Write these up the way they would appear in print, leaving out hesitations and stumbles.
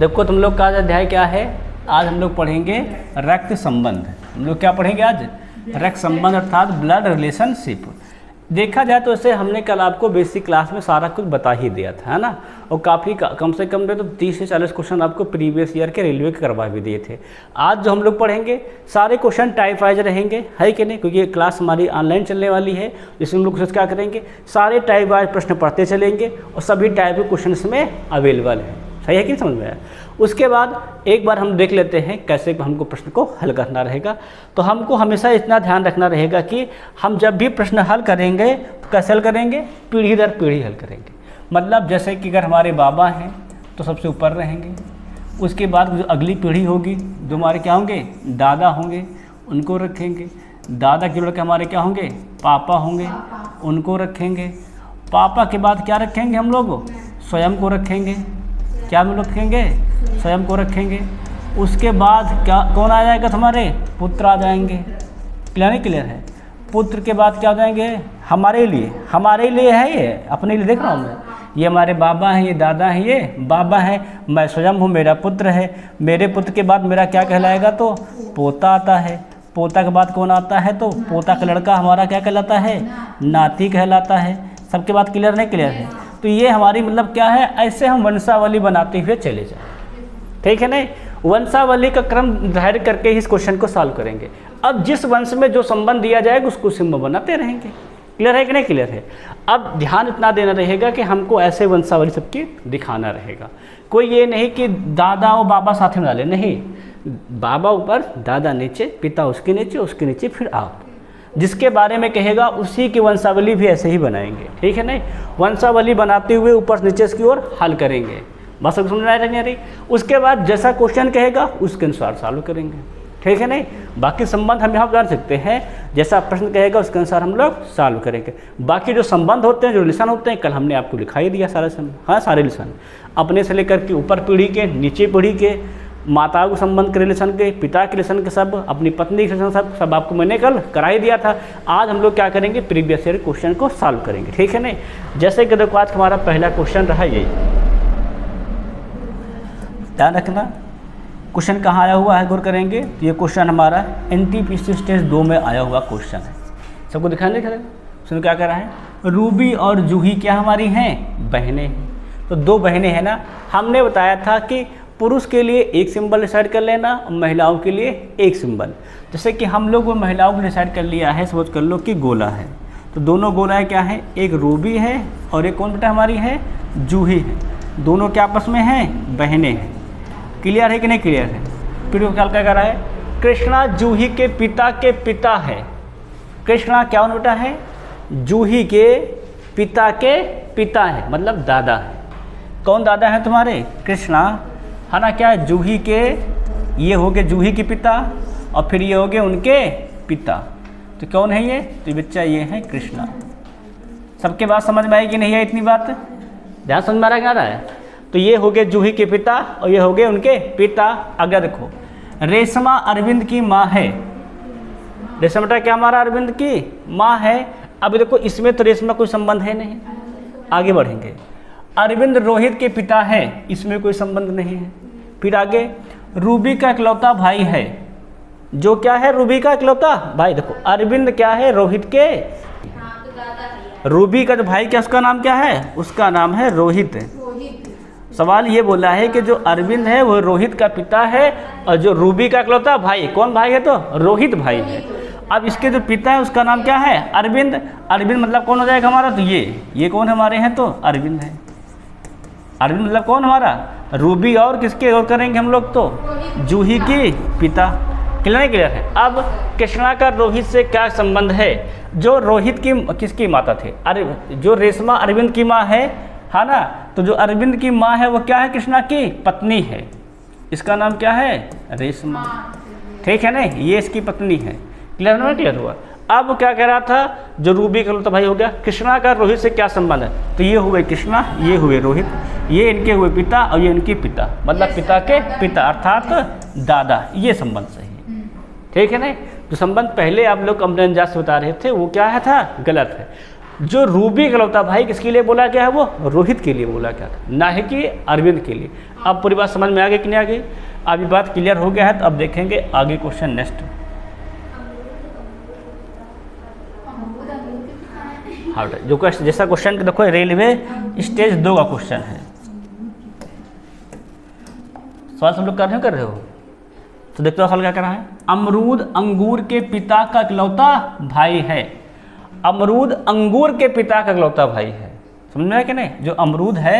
देखो तुम लोग का आज अध्याय क्या है, आज हम लोग पढ़ेंगे रक्त संबंध। हम लोग क्या पढ़ेंगे आज? रक्त संबंध अर्थात ब्लड रिलेशनशिप। देखा जाए तो इसे हमने कल आपको बेसिक क्लास में सारा कुछ बता ही दिया था, है ना। और काफ़ी कम से कम तो 30 से 40 क्वेश्चन आपको प्रीवियस ईयर के रेलवे के करवा भी दिए थे। आज जो हम लोग पढ़ेंगे सारे क्वेश्चन टाइप वाइज रहेंगे, है कि नहीं, क्योंकि ये क्लास हमारी ऑनलाइन चलने वाली है, जिसमें हम लोग क्या करेंगे, सारे टाइप वाइज प्रश्न पढ़ते चलेंगे और सभी टाइप के क्वेश्चन इसमें अवेलेबल है। सही है कि समझ में आया? उसके बाद एक बार हम देख लेते हैं कैसे हमको प्रश्न को हल करना रहेगा। तो हमको हमेशा इतना ध्यान रखना रहेगा कि हम जब भी प्रश्न हल करेंगे तो कैसे हल करेंगे, पीढ़ी दर पीढ़ी हल करेंगे। मतलब जैसे कि अगर हमारे बाबा हैं तो सबसे ऊपर रहेंगे, उसके बाद जो अगली पीढ़ी होगी जो हमारे क्या होंगे, दादा होंगे, उनको रखेंगे। दादा के लड़के हमारे क्या होंगे, पापा होंगे, उनको रखेंगे। पापा के बाद क्या रखेंगे हम लोग, स्वयं को रखेंगे। क्या हम लोग रखेंगे, स्वयं को रखेंगे। उसके बाद क्या कौन आ जाएगा, तुम्हारे पुत्र आ जाएंगे। क्लियर नहीं क्लियर है? पुत्र के बाद क्या आ जाएंगे, हमारे लिए है, ये अपने लिए देख रहा हूँ मैं, ये हमारे बाबा हैं, ये दादा हैं, ये बाबा हैं, मैं स्वयं हूँ, मेरा पुत्र है। मेरे पुत्र के बाद मेरा क्या कहलाएगा, तो पोता आता है। पोता के बाद कौन आता है, तो पोता का लड़का हमारा क्या कहलाता है, नाती कहलाता है। सबके बाद क्लियर नहीं क्लियर है? तो ये हमारी मतलब क्या है, ऐसे हम वंशावली बनाते हुए चले जाए, ठीक है नहीं। वंशावली का क्रम धार्य करके ही इस क्वेश्चन को सॉल्व करेंगे। अब जिस वंश में जो संबंध दिया जाएगा उसको सिंबल बनाते रहेंगे। क्लियर है कि नहीं क्लियर है? अब ध्यान इतना देना रहेगा कि हमको ऐसे वंशावली सबकी दिखाना रहेगा। कोई ये नहीं कि दादा और बाबा साथ में डाले, नहीं, बाबा ऊपर, दादा नीचे, पिता उसके नीचे फिर आप। जिसके बारे में कहेगा उसी की वंशावली भी ऐसे ही बनाएंगे, ठीक है नहीं। वंशावली बनाते हुए ऊपर से नीचे की ओर हल करेंगे। बस समझ में आ रही? उसके बाद जैसा क्वेश्चन कहेगा उसके अनुसार सॉल्व करेंगे, ठीक है नहीं। बाकी संबंध हम यहाँ जान सकते हैं, जैसा प्रश्न कहेगा उसके अनुसार हम लोग सॉल्व करेंगे। बाकी जो संबंध होते हैं, जो रिलेशन होते हैं, कल हमने आपको लिखा ही दिया सारे हाँ, सारे रिलेशन अपने से लेकर के ऊपर पीढ़ी के, नीचे पीढ़ी के, माताओं के संबंध के रिलेशन के, पिता के रिलेशन के, सब अपनी पत्नी के रिलेशन सब आपको मैंने कल करा ही दिया था। आज हम लोग क्या करेंगे, प्रीवियस ईयर क्वेश्चन को सॉल्व करेंगे, ठीक है नहीं। जैसे कि देखो आज हमारा पहला क्वेश्चन रहा यही, ध्यान रखना क्वेश्चन कहाँ आया हुआ है, गौर करेंगे। तो ये क्वेश्चन हमारा NTPC स्टेज 2 में आया हुआ क्वेश्चन है। सबको दिखाने करें सुनो क्या कर रहा है, रूबी और जूही क्या हमारी हैं, बहनें हैं। तो दो बहनें हैं ना। हमने बताया था कि पुरुष के लिए एक सिंबल डिसाइड कर लेना और महिलाओं के लिए एक सिंबल। जैसे कि हम लोग वो महिलाओं को डिसाइड कर लिया है, सपोज कर लो कि गोला है, तो दोनों गोलाएं क्या है, एक रूबी है और एक कौन बेटा हमारी है, जूही है। दोनों क्या आपस में हैं, बहनें हैं। क्लियर है कि नहीं क्लियर है? फिर वो क्या कर रहा है, कृष्णा जूही के पिता है। कृष्णा क्या उन बेटा है, जूही के पिता है, मतलब दादा है। कौन दादा है तुम्हारे, कृष्णा, है ना। क्या है, जूही के, ये हो गए जूही के पिता और फिर ये हो गए उनके पिता। तो कौन है ये, तो बच्चा ये है कृष्णा। सबके बात समझ में आएगी नहीं है, इतनी बात ध्यान समझ में आ रहा है। तो ये हो गए जूही के पिता और ये हो गए उनके पिता। अगर देखो रेशमा अरविंद की माँ है, रेशमा बेटा क्या हमारा अरविंद की माँ है। अब देखो इसमें तो रेशमा कोई संबंध है नहीं, आगे बढ़ेंगे। अरविंद रोहित के पिता है, इसमें कोई संबंध नहीं है। फिर आगे रूबी का इकलौता भाई है, जो क्या है, रूबी का इकलौता भाई। देखो अरविंद क्या है, रोहित के, रूबी का जो भाई क्या उसका नाम क्या है, उसका नाम है रोहित। सवाल ये बोला है कि जो अरविंद है वो रोहित का पिता है और जो रूबी का इकलौता भाई, कौन भाई है, तो रोहित भाई है। अब इसके जो पिता है उसका नाम क्या है, अरविंद। अरविंद मतलब कौन हो जाएगा हमारा, तो ये कौन हमारे हैं, तो अरविंद है। अरविंद मतलब कौन हमारा, रूबी और किसके और करेंगे हम लोग, तो जूही की पिता। क्लियर नहीं क्लियर है? अब कृष्णा का रोहित से क्या संबंध है, जो रोहित की किसकी माता थे, अरे जो रेशमा अरविंद की माँ है ना। तो जो अरविंद की माँ है वो क्या है, कृष्णा की पत्नी है। इसका नाम क्या है, रेशमा, ठीक है ना, ये इसकी पत्नी है। क्लियर ना, क्लियर हुआ? अब क्या कह रहा था, जो रूबी का तो भाई हो गया, कृष्णा का रोहित से क्या संबंध है, तो ये हुए कृष्णा, ये हुए रोहित, ये इनके हुए पिता और ये इनके पिता, मतलब पिता के पिता अर्थात दादा। ये संबंध सही है, ठीक है ना। जो संबंध पहले आप लोग कंप्लेन से बता रहे थे वो क्या है था, गलत है। जो रूबी इकलौता भाई किसके लिए बोला गया है, वो रोहित के लिए बोला गया था, ना ही कि अरविंद के लिए। अब पूरी बात समझ में आ गई कि नहीं आ गई? अभी बात क्लियर हो गया है, तो अब देखेंगे आगे क्वेश्चन नेक्स्ट। हाँ जो क्वेश्चन जैसा क्वेश्चन देखो, रेलवे स्टेज 2 का क्वेश्चन है। सवाल सब लोग कर रहे हो? तो देखते हो सवाल क्या कर रहा है। अमरूद अंगूर के पिता का इकलौता भाई है। अमरूद अंगूर के पिता का इकलौता भाई है, समझ में आया कि नहीं? जो अमरूद है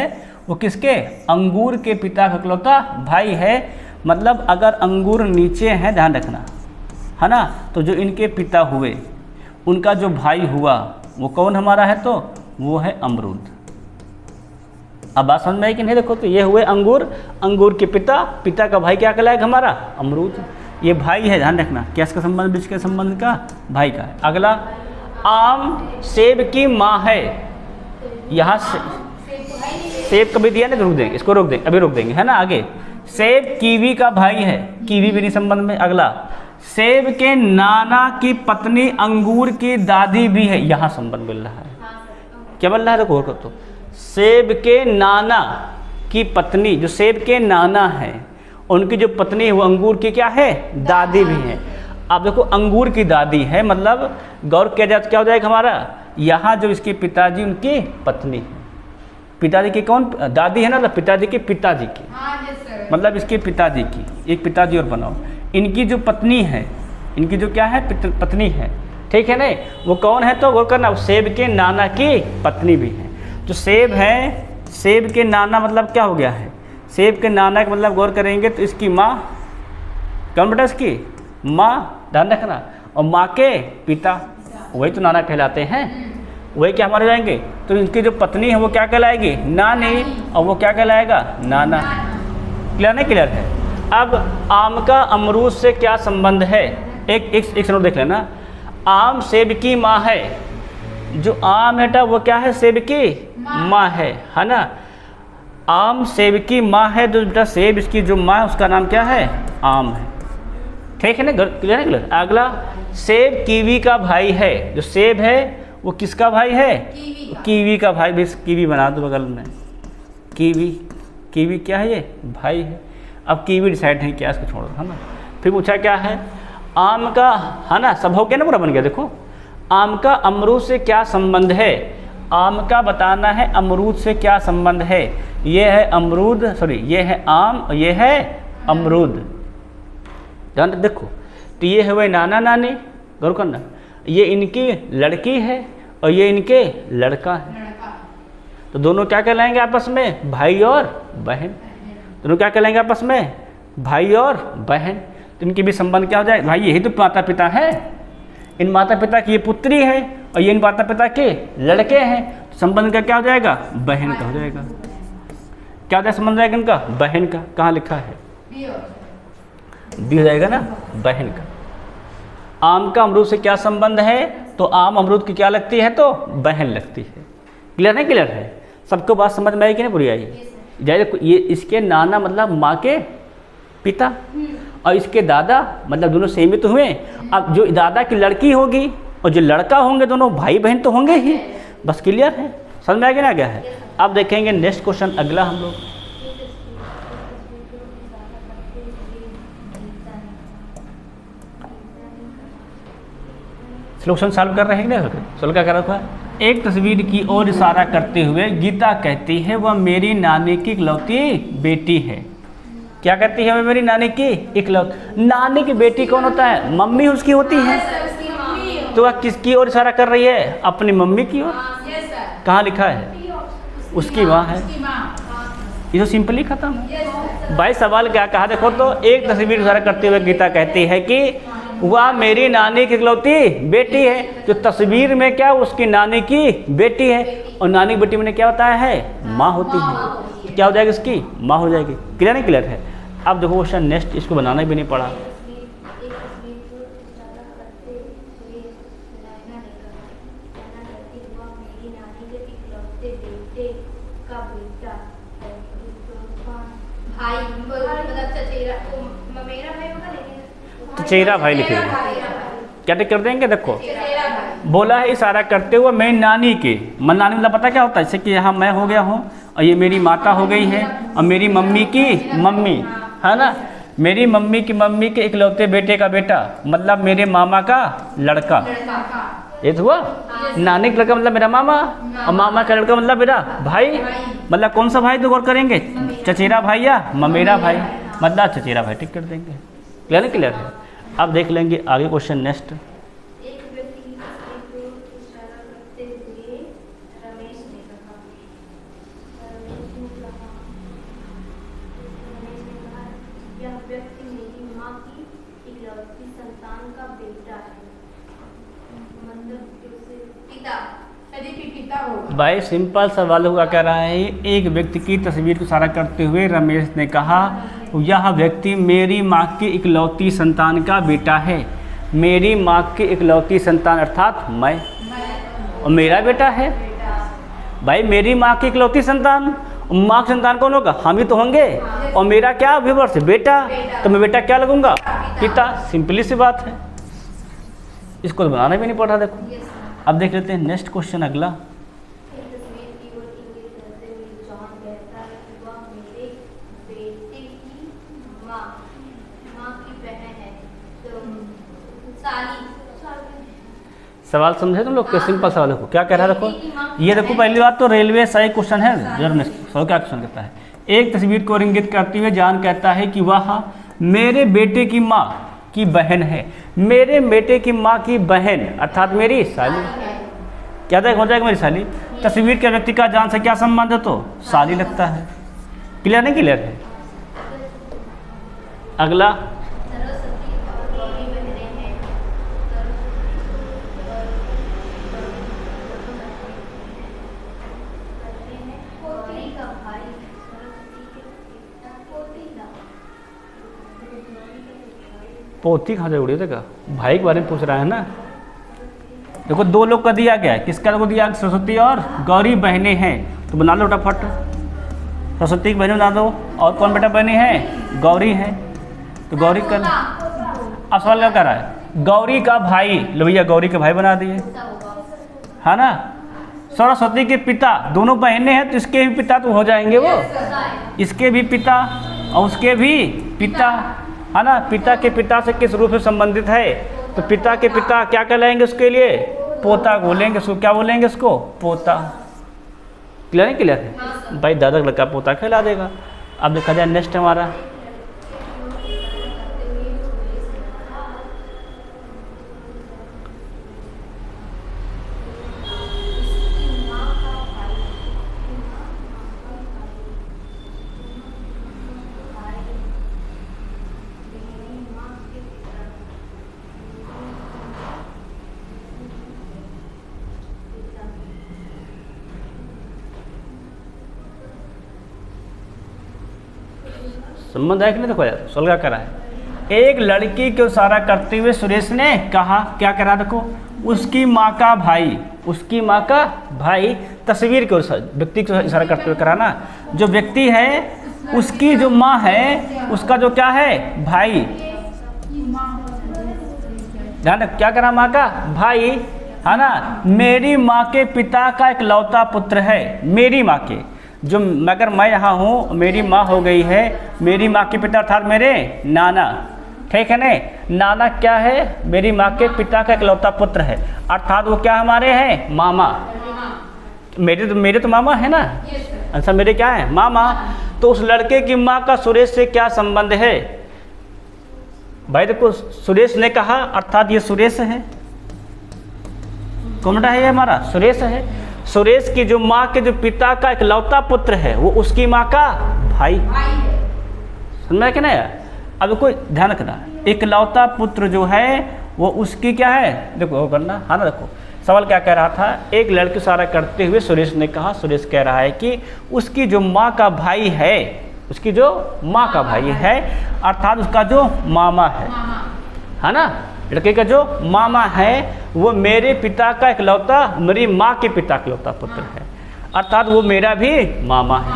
वो किसके? अंगूर के पिता का इकलौता भाई है। मतलब अगर अंगूर नीचे हैं, ध्यान रखना है ना, तो जो इनके पिता हुए उनका जो भाई हुआ वो कौन हमारा है? तो वो है अमरूद। अब बात समझ में आई कि नहीं? देखो तो ये हुए अंगूर, अंगूर के पिता, पिता का भाई क्या कहलाएगा हमारा? अमरूद। ये भाई है, ध्यान रखना, क्या इसका संबंध बीच के संबंध का? भाई का है। अगला, आम सेब की माँ है। यहाँ से सेब कभी दिया ना, तो रुक देंगे, इसको रोक देंगे, अभी रोक देंगे, है ना। आगे, सेब कीवी का भाई है, कीवी भी नहीं संबंध में। अगला, सेब के नाना की पत्नी अंगूर की दादी भी है, यहाँ संबंध मिल रहा है। क्या मिल रहा है? देखो और तो सेब के नाना की पत्नी, जो सेब के नाना है उनकी जो पत्नी है वो अंगूर की क्या है? दादी भी है। अब देखो अंगूर की दादी है, मतलब गौर किया जाए तो क्या हो जाएगा हमारा? यहाँ जो इसके पिताजी उनकी पत्नी है, पिताजी की कौन? दादी है ना, मतलब पिताजी के पिताजी की, मतलब इसके पिताजी की, एक पिताजी और बनाओ। इनकी जो पत्नी है, इनकी जो क्या है? पत्नी है, ठीक है नहीं? वो कौन है? तो गौर करना, सेब के नाना की पत्नी भी है। जो सेब है, सेब के नाना मतलब क्या हो गया है? सेब के नाना का मतलब गौर करेंगे तो इसकी माँ, कौन बेटा? इसकी माँ, ध्यान रखना, और माँ के पिता, वही तो नाना कहलाते हैं, वही क्या हमारे जाएंगे? तो इनकी जो पत्नी है वो क्या कहलाएगी? नानी, और वो क्या कहलाएगा? नाना। क्लियर नहीं? क्लियर है। अब आम का अमरूद से क्या संबंध है? एक नोट देख लेना। आम सेब की माँ है, जो आम बेटा वो क्या है? सेब की माँ है ना। आम सेब की माँ है, तो बेटा सेब इसकी जो माँ है उसका नाम क्या है? आम है, ठीक है ना? क्लियर है? क्लियर। अगला, सेब कीवी का भाई है। जो सेब है वो किसका भाई है? कीवी का भाई। भी कीवी बना दो बगल में, कीवी, कीवी क्या है? ये भाई है। अब कीवी डिसाइड नहीं किया, इसको छोड़ो, है ना। फिर पूछा क्या है? आम का, है ना, सब हो गया ना, पूरा बन गया। देखो, आम का अमरूद से क्या संबंध है? आम का बताना है अमरूद से क्या संबंध है। ये है अमरूद, सॉरी ये है आम और ये है अमरूद, ध्यान देखो। तो ये है वह नाना नानी, गौर करना, ये इनकी लड़की है और ये इनके लड़का है। तो दोनों क्या कहलाएंगे आपस में? भाई और बहन। दोनों क्या कहलाएंगे आपस में? भाई और बहन। तो इनके भी संबंध क्या हो जाए? भाई यही तो माता पिता है, इन माता पिता की ये पुत्री है और ये इन माता पिता के लड़के हैं। तो संबंध का क्या हो जाएगा? बहन का हो जाएगा। क्या हो जाएगा संबंध जाएगा इनका? बहन का। कहाँ लिखा है? बी हो जाएगा ना, बहन का। आम का अमरूद से क्या संबंध है? तो आम अमरूद की क्या लगती है? तो बहन लगती है। क्लियर है? क्लियर है। सबको बात समझ में आई कि नहीं? पूरी आई? जैसे ये इसके नाना मतलब माँ के पिता और इसके दादा मतलब दोनों सेम ही तो हुए। अब जो दादा की लड़की होगी और जो लड़का होंगे दोनों भाई बहन तो होंगे ही। बस क्लियर है? समझ में आ गया ना क्या है? अब देखेंगे नेक्स्ट क्वेश्चन अगला हम लोग। क्वेश्चन सॉल्व कर रहे हैं ना? सॉल्व क्या कर रहा था? एक तस्वीर की ओर इशारा करते हुए गीता कहती है वह मेरी नानी की इकलौती बेटी है। क्या कहती है? वह मेरी नानी की इकलौती। नानी की बेटी कौन होता है? मम्मी उसकी होती है। तो वह किसकी ओर इशारा कर रही है? अपनी मम्मी की ओर। कहाँ लिखा है? उसकी माँ है। ये तो सिंपली खत्म। भाई सवाल क्या कहा देखो तो, एक तस्वीर इशारा करते हुए गीता कहती है कि वह मेरी नानी की इकलौती बेटी है। जो तस्वीर में क्या उसकी नानी की बेटी है और नानी की बेटी मैंने क्या बताया है? माँ होती है। तो क्या हो जाएगी? इसकी माँ हो जाएगी। क्लियर नहीं? क्लियर है। अब देखो क्वेश्चन नेक्स्ट, इसको बनाना भी नहीं पड़ा। चचेरा भाई लिखेंगे। क्या टिक कर देंगे? देखो बोला है इशारा करते हुए मेरी नानी के। नानी मतलब पता क्या होता है, जैसे कि यहाँ मैं हो गया हूँ और ये मेरी माता हो गई है और मेरी मम्मी की मम्मी है ना, मेरी मम्मी की मम्मी के इकलौते बेटे का बेटा मतलब मेरे मामा का लड़का। ये तो हुआ। नानी का लड़का मतलब मेरा मामा और मामा का लड़का मतलब मेरा भाई। मतलब कौन सा भाई तो गौर करेंगे, चचेरा भाई या ममेरा भाई, मतलब चचेरा भाई टिक कर देंगे। क्लियर है? क्लियर है। अब देख लेंगे आगे क्वेश्चन नेक्स्ट। भाई सिंपल सवाल होगा, कह रहा है एक व्यक्ति की तस्वीर को इशारा करते हुए रमेश ने कहा यह व्यक्ति मेरी माँ की इकलौती संतान का बेटा है। मेरी माँ की इकलौती संतान अर्थात मैं, और मेरा बेटा है। भाई मेरी माँ की इकलौती संतान, माँ की संतान कौन होगा, हम ही तो होंगे। और मेरा क्या व्यूवर्स बेटा, तो मैं बेटा क्या लगूंगा, पिता। सिंपली सी बात है, इसको तो बनाना भी नहीं पड़ रहा। देखो अब देख लेते हैं नेक्स्ट क्वेश्चन अगला। सवाल समझे तुम लोग? सिंपल सवाल देखो क्या कह रहा है। देखो ये देखो, पहली बात तो रेलवे सही क्वेश्चन है। सवाल क्या क्वेश्चन कहता है, एक तस्वीर को इंगित करते हुए जान कहता है कि वह मेरे बेटे की माँ की बहन है। मेरे बेटे की माँ की बहन अर्थात मेरी साली। क्या हो जाएगा मेरी साली। तस्वीर के व्यक्ति का जान से क्या संबंध है, तो साली लगता है। क्लियर नहीं? क्लियर है। अगला पोती कहाँ से उड़ी देगा, भाई के बारे में पूछ रहा है ना। देखो दो लोग का दिया गया है, किसका लोग दिया, सरस्वती और गौरी बहनें हैं, तो बना लो फटाफट। सरस्वती की बहनें बना दो, और कौन बेटा बहनें हैं, गौरी हैं, तो गौरी का। अब सवाल क्या कर रहा है, गौरी का भाई, लो भैया गौरी के भाई बना दिए, है ना। सरस्वती के पिता, दोनों बहनें हैं तो इसके भी पिता तो हो जाएंगे वो, इसके भी पिता और उसके भी पिता, है ना। पिता के पिता से किस रूप में संबंधित है, तो पिता के पिता क्या कहलाएंगे उसके लिए, पोता बोलेंगे उसको। क्या बोलेंगे उसको, पोता। क्लियर है? क्लियर है भाई। दादा का लड़का पोता कहला देगा। अब देखा जाए नेक्स्ट हमारा, संबंध है कि नहीं। देखो यार सवाल क्या करा है, एक लड़की को इशारा करते हुए सुरेश ने कहा, क्या करा, देखो उसकी माँ का भाई, उसकी माँ का भाई। तस्वीर के व्यक्ति को इशारा करते हुए करा ना, जो व्यक्ति है उसकी जो माँ है उसका जो क्या है, भाई। ध्यान रख, क्या करा, माँ का भाई, है ना। मेरी माँ के पिता का इकलौता पुत्र है, मेरी माँ के, जो मगर मैं यहाँ हूँ, मेरी माँ हो गई है, मेरी माँ के पिता अर्थात मेरे नाना। ठीक है ना, नाना क्या है, मेरी माँ के पिता का इकलौता पुत्र है, अर्थात वो क्या हमारे हैं, मामा। मेरे तो मामा है ना, अच्छा मेरे क्या है, मामा। तो उस लड़के की माँ का सुरेश से क्या संबंध है। भाई देखो सुरेश ने कहा अर्थात ये सुरेश है, कौन है ये हमारा, सुरेश है। सुरेश की जो माँ के जो पिता का इकलौता पुत्र है वो उसकी माँ का भाई। समझ में क्या ना यार। अब कोई ध्यान रखना, इकलौता पुत्र जो है वो उसकी क्या है, देखो वो करना, हाँ ना। देखो सवाल क्या कह रहा था, एक लड़की इशारा करते हुए सुरेश ने कहा, सुरेश कह रहा है कि उसकी जो माँ का भाई है, उसकी जो माँ का भाई है अर्थात उसका जो मामा है ना, लड़के का जो मामा है वो मेरे पिता का इकलौता, मेरी माँ के पिता का इकलौता पुत्र है, अर्थात वो मेरा भी मामा है,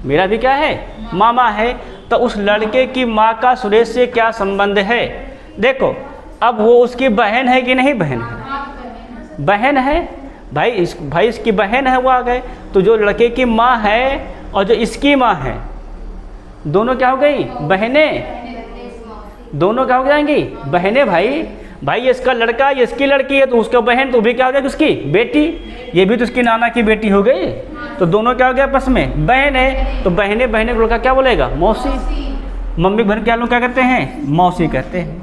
मेरा भी क्या है, मामा है। तो उस लड़के की माँ का सुरेश से क्या संबंध है। देखो अब वो उसकी बहन है कि नहीं बहन है, बहन है भाई, भाई इसकी बहन है वो आ गए। तो जो लड़के की माँ है और जो इसकी माँ है दोनों क्या हो गई? बहनें। दोनों क्या हो जाएंगी? बहनें। भाई ये इसका लड़का, ये इसकी लड़की है, तो उसका बहन तो भी क्या हो जाएगी? उसकी बेटी। ये भी तो उसकी नाना की बेटी हो गई। तो दोनों क्या हो गया आपस में? बहन है। तो बहनें को लड़का क्या बोलेगा? मौसी। मम्मी बहन क्या लोग क्या करते हैं? मौसी कहते हैं।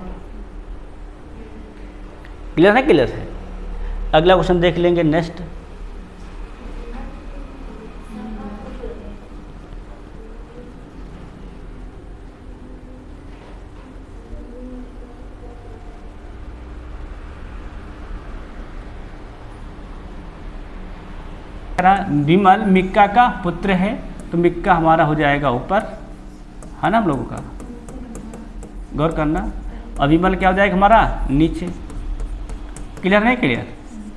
क्लियर है? क्लियर है। अगला क्वेश्चन देख लेंगे नेक्स्ट। विमल मिक्का का पुत्र है, तो मिक्का हमारा हो जाएगा ऊपर, है ना हम लोगों का, गौर करना। और विमल क्या हो जाएगा हमारा? नीचे। क्लियर नहीं? क्लियर।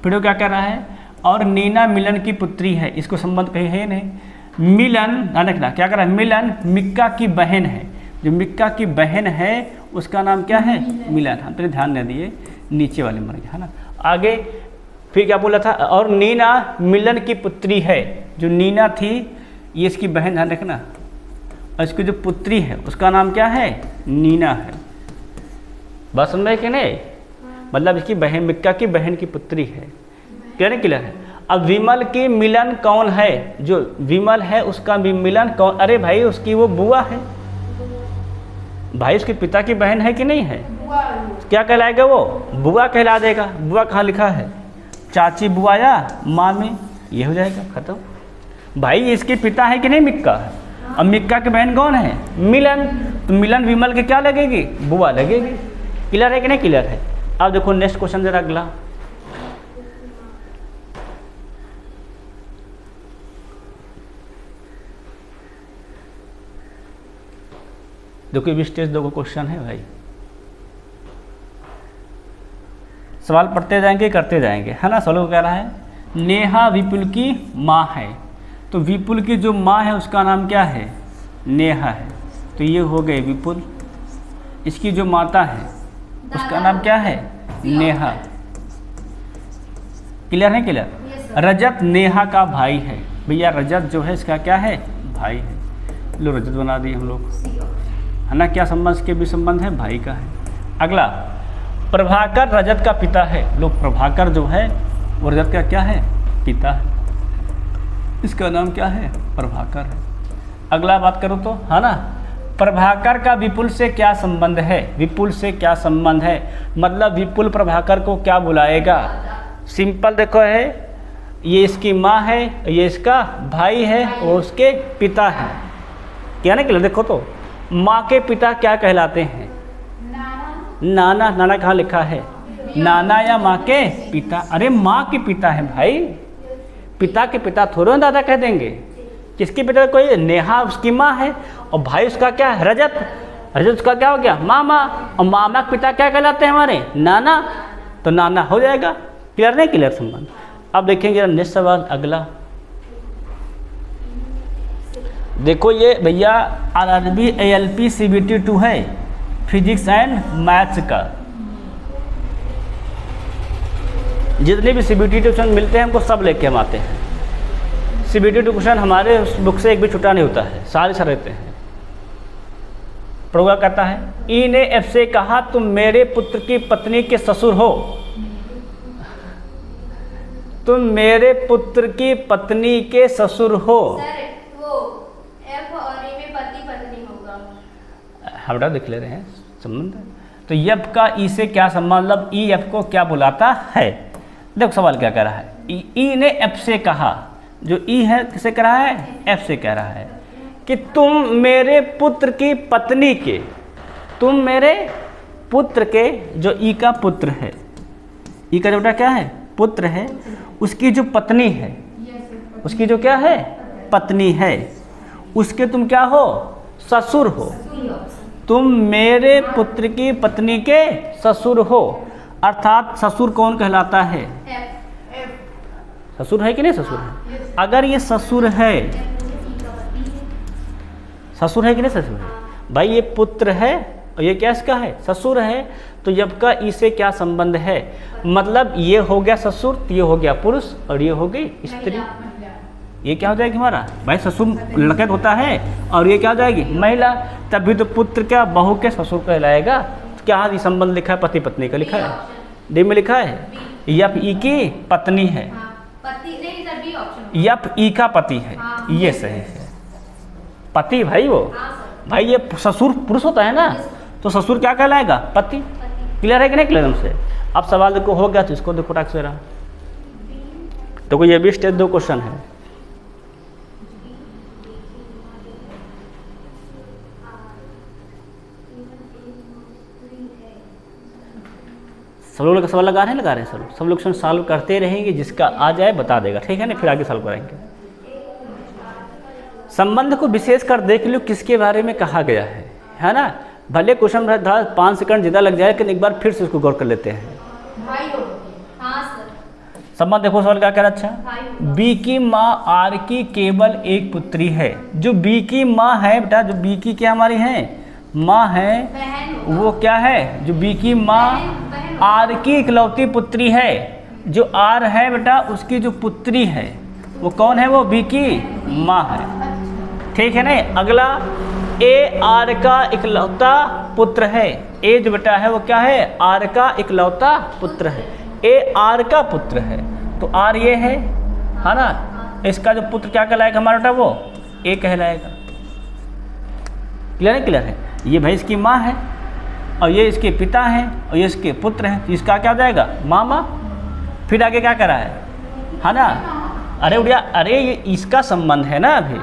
फिर वो क्या कह रहा है? और नीना मिलन की पुत्री है। इसको संबंध कहीं है नहीं। मिलन रखना क्या कर रहा है? मिलन मिक्का की बहन है। जो मिक्का की बहन है उसका नाम क्या है? मिलन। हम तो ध्यान नहीं दिए, नीचे वाले मर गए, है ना। आगे फिर क्या बोला था? और नीना मिलन की पुत्री है। जो नीना थी ये इसकी बहन, ध्यान रखना। और इसकी जो पुत्री है उसका नाम क्या है? नीना है। बात समझ में कि नहीं? मतलब इसकी बहन, मिक्का की बहन की पुत्री है। क्लियर है? क्लियर है। अब विमल की मिलन कौन है? जो विमल है उसका भी मिलन कौन? अरे भाई उसकी वो बुआ है भाई, उसके पिता की बहन है कि नहीं है? क्या कहलाएगा वो? बुआ कहला देगा। बुआ कहाँ लिखा है? चाची बुआ या मामी, ये हो जाएगा खत्म। भाई इसके पिता है कि नहीं? मिक्का है। अब मिक्का की बहन कौन है? मिलन। तो मिलन विमल के क्या लगेगी? बुआ लगेगी। क्लियर है कि नहीं? क्लियर है। अब देखो नेक्स्ट क्वेश्चन जरा अगला। देखो ये स्टेज दो क्वेश्चन है भाई, सवाल पढ़ते जाएंगे करते जाएंगे, है ना। सवाल कह रहा है नेहा विपुल की माँ है। तो विपुल की जो माँ है उसका नाम क्या है? नेहा है। तो ये हो गए विपुल। इसकी जो माता है उसका नाम क्या है? नेहा। क्लियर है? क्लियर। रजत नेहा का भाई है। भैया रजत जो है इसका क्या है? भाई है। लो रजत बना दी हम लोग, है ना। क्या संबंध? इसके भी संबंध है, भाई का है। अगला प्रभाकर रजत का पिता है। लोग प्रभाकर जो है वो रजत का क्या है? पिता है। इसका नाम क्या है? प्रभाकर है। अगला बात करो तो, है ना। प्रभाकर का विपुल से क्या संबंध है? विपुल से क्या संबंध है? मतलब विपुल प्रभाकर को क्या बुलाएगा? सिंपल देखो है, ये इसकी माँ है, ये इसका भाई है, वो उसके पिता है। क्या ना? क्लियर। देखो तो माँ के पिता क्या कहलाते हैं? नाना। नाना कहाँ लिखा है? नाना या माँ के पिता। अरे माँ के पिता है भाई, पिता के पिता थोड़े दादा कह देंगे। किसके पिता? कोई नेहा उसकी माँ है और भाई उसका क्या है? रजत। रजत उसका क्या हो गया? मामा। और मामा के पिता क्या कहलाते हैं हमारे? नाना। तो नाना हो जाएगा। क्लियर नहीं? क्लियर संबंध। अब देखेंगे नेक्स्ट सवाल अगला। देखो ये भैया RRB ALP CBT 2 है, फिजिक्स एंड मैथ्स का। जितने भी CBT ट्यूशन मिलते हैं हमको सब लेके हम आते हैं। CBT ट्यूशन हमारे उस बुक से एक भी छुट्टा नहीं होता है, सारे सर रहते हैं। प्रोग्राम कहता है ई ने F से कहा तुम मेरे पुत्र की पत्नी के ससुर हो। तुम मेरे पुत्र की पत्नी के ससुर हो। हवड़ा देख ले रहे हैं संबंध। तो यफ का ई से क्या संबंध? मतलब ई एफ को क्या बुलाता है? देखो सवाल क्या कह रहा है। ई ने एफ से कहा, जो ई है किसे कह रहा है? एफ से कह रहा है कि तुम मेरे पुत्र की पत्नी के, तुम मेरे पुत्र के, जो ई का पुत्र है, ई का बेटा क्या है? पुत्र है। उसकी जो पत्नी है, उसकी जो क्या है? पत्नी है, उसके तुम क्या हो? ससुर हो। तुम मेरे पुत्र की पत्नी के ससुर हो। अर्थात ससुर कौन कहलाता है? ससुर है कि नहीं? ससुर है। अगर ये ससुर है, ससुर है कि नहीं? ससुर है भाई। ये पुत्र है और ये क्या इसका है? ससुर है। तो तो यब का ई से क्या संबंध है, मतलब ये हो गया ससुर, तो ये हो गया पुरुष और ये हो गई स्त्री। ये क्या हो जाएगी हमारा भाई, ससुर लड़का होता है और ये क्या हो जाएगी महिला। तभी तो पुत्र क्या बहू के ससुर कहलाएगा। तो क्या ये संबंध लिखा है, पति पत्नी का लिखा है, डी में लिखा है। यप ई की पत्नी है, यप ई का पति है, ये सही है। पति भाई वो भाई, ये ससुर पुरुष होता है ना, तो ससुर क्या कहलाएगा, पति। क्लियर है कि नहीं क्लियर हमसे। अब सवाल देखो हो गया, तो इसको देखो टाक से रहा। तो ये भी स्टेज 2 क्वेश्चन है। सब लोग सवाल लगा रहे हैं, लगा रहे हैं सब लोग सॉल्व करते रहेंगे, जिसका आ जाए बता देगा, ठीक है ना, फिर आगे सॉल्व करेंगे। संबंध को विशेष कर देख लो किसके बारे में कहा गया है ना। भले क्वेश्चन 5 सेकंड ज़्यादा लग जाए, लेकिन एक बार फिर से उसको गौर कर लेते हैं। संबंध देखो सवाल क्या कह रहा। अच्छा, बी की माँ आर की केवल एक पुत्री है। जो बी की माँ है बेटा, जो बी की क्या हमारी है माँ है, वो क्या है, जो बी की माँ आर की इकलौती पुत्री है। जो आर है बेटा उसकी जो पुत्री है वो कौन है, वो बी की माँ है, ठीक है ना। अगला ए आर का इकलौता पुत्र है। ए जो बेटा है वो क्या है, आर का इकलौता पुत्र है। ए आर का पुत्र है, तो आर ये है ना। इसका जो पुत्र क्या कहलाएगा हमारा बेटा, वो ए कहलाएगा। क्लियर है, क्लियर है। ये भाई इसकी माँ है और ये इसके पिता हैं और ये इसके पुत्र हैं, तो इसका क्या हो जाएगा, मामा। फिर आगे क्या करा है ना, अरे उड़िया, अरे ये इसका संबंध है ना अभी।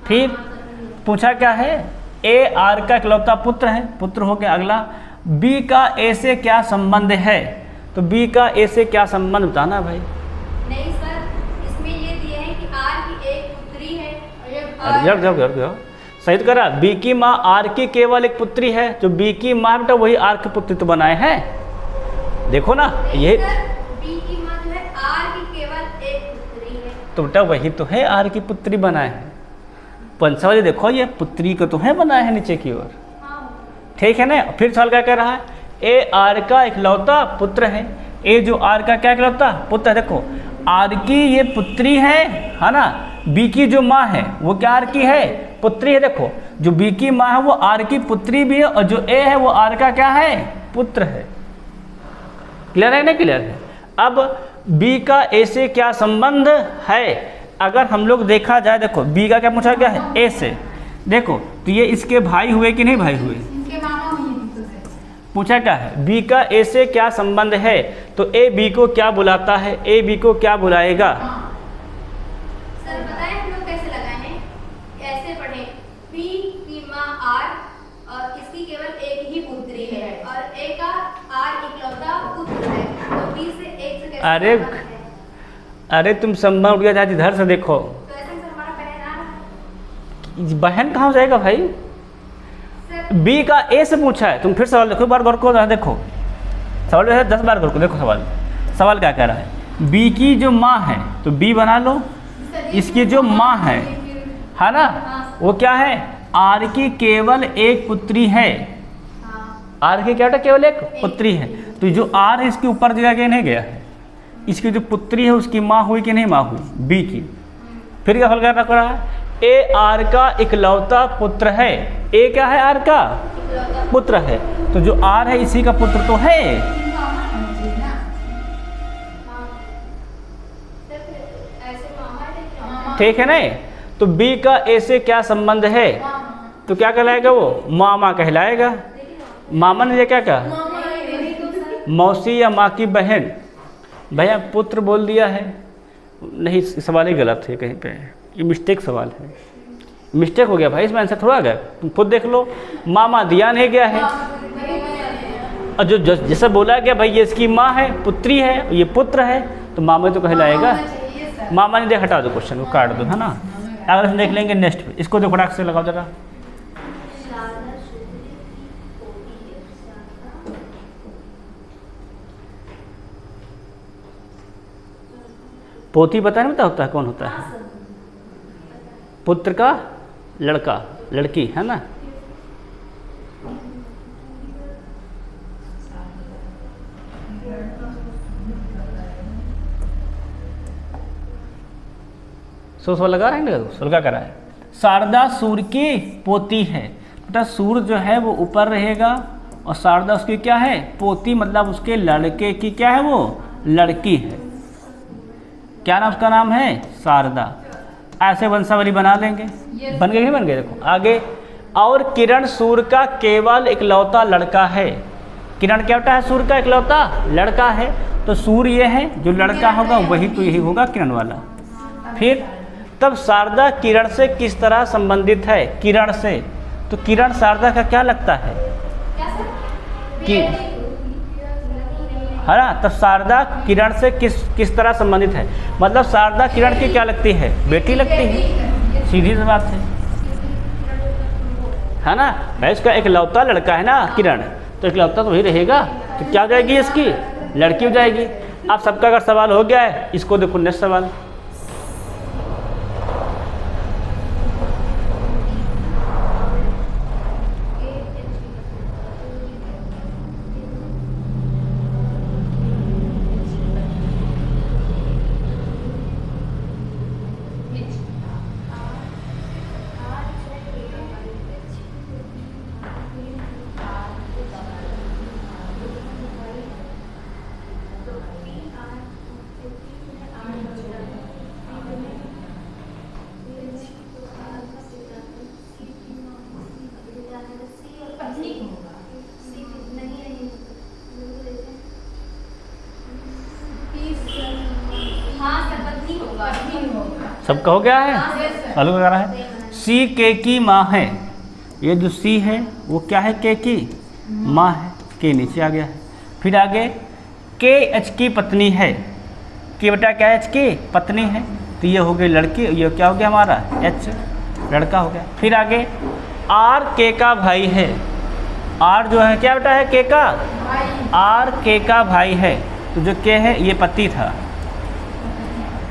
फिर पूछा क्या है, ए आर का इकलौता पुत्र है, पुत्र हो गया। अगला बी का ए से क्या संबंध है, तो बी का ए से क्या संबंध बताना भाई। नहीं सर, इसमें ये दिए हैं कि आर की एक पुत्री है। जब सही तो करा। बी की माँ आर की केवल एक पुत्री है, जो बी की माँ बेटा वही आर के पुत्री तो बनाए हैं, देखो ना ये। बी की माँ जो है आर की केवल एक पुत्री है, तो बेटा वही तो है आर की पुत्री बनाए हैं। पंचवाली देखो ये पुत्री को तो है बनाए हैं नीचे की ओर, ठीक है ना। फिर सवाल क्या कह रहा है, ए आर का इकलौता पुत्र है। ए जो आर का क्या इकलौता पुत्र है, देखो आर की ये पुत्री है ना। बी की जो माँ है वो क्या आर की है, पुत्री है। देखो जो बी की माँ है वो आर की पुत्री भी है और जो ए है वो आर का क्या है, पुत्र है। क्लियर है ना, क्लियर है। अब बी का ए से क्या संबंध है, अगर हम लोग देखा जाए, देखो बी का क्या पूछा गया है, ए से। देखो तो ये इसके भाई हुए कि नहीं भाई हुए, पूछा क्या है, बी का ए से क्या संबंध है, तो ए बी को क्या बुलाता है, ए बी को क्या बुलाएगा। सर बताएं हम लोग कैसे लगाए हैं, ऐसे पढ़े, बी की माँ आर और इसकी केवल एक ही पुत्री है और ए का आर इकलौता पुत्र है, तो बी से एक से कैसे अरे तुम संबंध उठ गया, इधर से देखो। तो ऐसे सर हमारा बहन बहन कहाँ जाएगा भाई, बी का ए से पूछा है। तुम फिर सवाल देखो, बार गौर को देखो सवाल जो है 10 बार गौर को देखो। सवाल क्या कह रहा है, बी की जो माँ है तो बी बना लो, इसकी जो माँ है ना, वो क्या है, आर की केवल एक पुत्री है। आर की क्या बेटा केवल एक पुत्री है, तो जो आर है इसके ऊपर जगह गया नहीं गया है, इसकी जो पुत्री है उसकी माँ हुई कि नहीं माँ हुई, बी की। फिर क्या हल करना पड़ा है, ए आर का इकलौता पुत्र है। ए क्या है, आर का पुत्र है, तो जो आर है इसी का पुत्र तो है। ठीक है ना। तो बी का ए से क्या संबंध है, तो क्या कहलाएगा, वो मामा कहलाएगा। मामा ने क्या कहा, मौसी या माँ की बहन। भैया पुत्र बोल दिया है, नहीं सवाल ही गलत है कहीं पे, ये मिस्टेक सवाल है, मिस्टेक हो गया भाई, इसमें आंसर थोड़ा गया, तुम खुद देख लो। मामा दिया नहीं गया है, और जो जैसा बोला गया भाई ये इसकी माँ है, पुत्री है, ये पुत्र है, तो मामा तो कहलाएगा। मामा ने देख, हटा दो क्वेश्चन को, काट दो, है ना। अगर देख लेंगे नेक्स्ट पे, इसको देखो फटाक से लगाओ जरा। पोती पता नहीं होता है कौन होता है, पुत्र का लड़का लड़की, है ना। सो लगा रहे हैं, सुलगा करा है। शारदा सूर्य की पोती है, बेटा सूर्य जो है वो ऊपर रहेगा और शारदा उसकी क्या है, पोती, मतलब उसके लड़के की क्या है, वो लड़की है। क्या नाम उसका नाम है, शारदा। ऐसे वंशावली बना लेंगे, बन गए नहीं बन गए। देखो आगे, और किरण सूर्य का केवल इकलौता लड़का है। किरण क्या होता है, सूर्य का इकलौता लड़का है, तो सूर्य ये है, जो लड़का होगा वही तो यही होगा किरण वाला। फिर तब शारदा किरण से किस तरह संबंधित है, किरण से, तो किरण शारदा का क्या लगता है कि, है ना, तब शारदा किरण से किस तरह संबंधित है, मतलब शारदा किरण की क्या लगती है, बेटी लगती है, सीधी सी बात है ना। भाई इसका इकलौता लड़का है ना किरण, तो इकलौता तो वही रहेगा, तो क्या हो जाएगी, इसकी लड़की हो जाएगी। अब सबका अगर सवाल हो गया है, इसको देखो नेक्स्ट सवाल। सबका हो गया है, चालू करा है। सी के की माँ है, ये जो सी है वो क्या है, के की माँ है, के नीचे आ गया है। फिर आगे के एच की पत्नी है, के बेटा क्या है, एच की पत्नी है, तो ये हो गई लड़की, ये क्या हो गया हमारा, एच लड़का हो गया। फिर आगे आर के का भाई है, आर जो है क्या बेटा है, के का, आर के का भाई है, तो जो के है ये पति था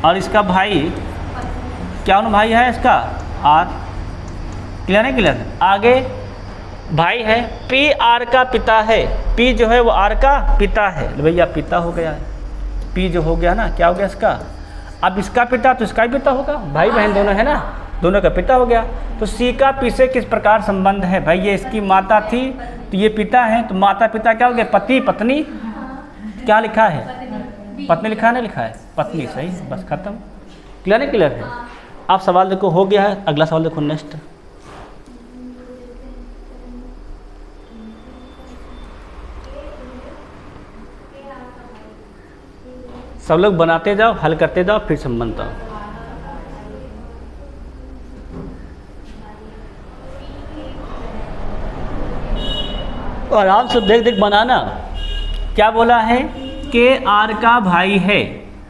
और इसका भाई क्या भाई है इसका, आर। क्लियर है, क्लियर है। आगे भाई है, पी आर का पिता है, पी जो है वो आर का पिता है, भैया पिता हो गया है, पी जो हो गया ना, क्या हो गया इसका, अब इसका पिता तो इसका ही पिता होगा, भाई बहन दोनों है ना, दोनों का पिता हो गया। तो सी का पी से किस प्रकार संबंध है, भाई ये इसकी माता थी तो ये पिता है, तो माता पिता क्या हो गया, पति पत्नी, क्या लिखा है, पत्नी लिखा नहीं लिखा है, पत्नी, सही, बस खत्म। क्लियर है, क्लियर है। आप सवाल देखो हो गया है, अगला सवाल देखो नेक्स्ट। सब लोग बनाते जाओ, हल करते जाओ, फिर संबंध आओ। और आराम से देख देख बनाना। क्या बोला है, के आर का भाई है,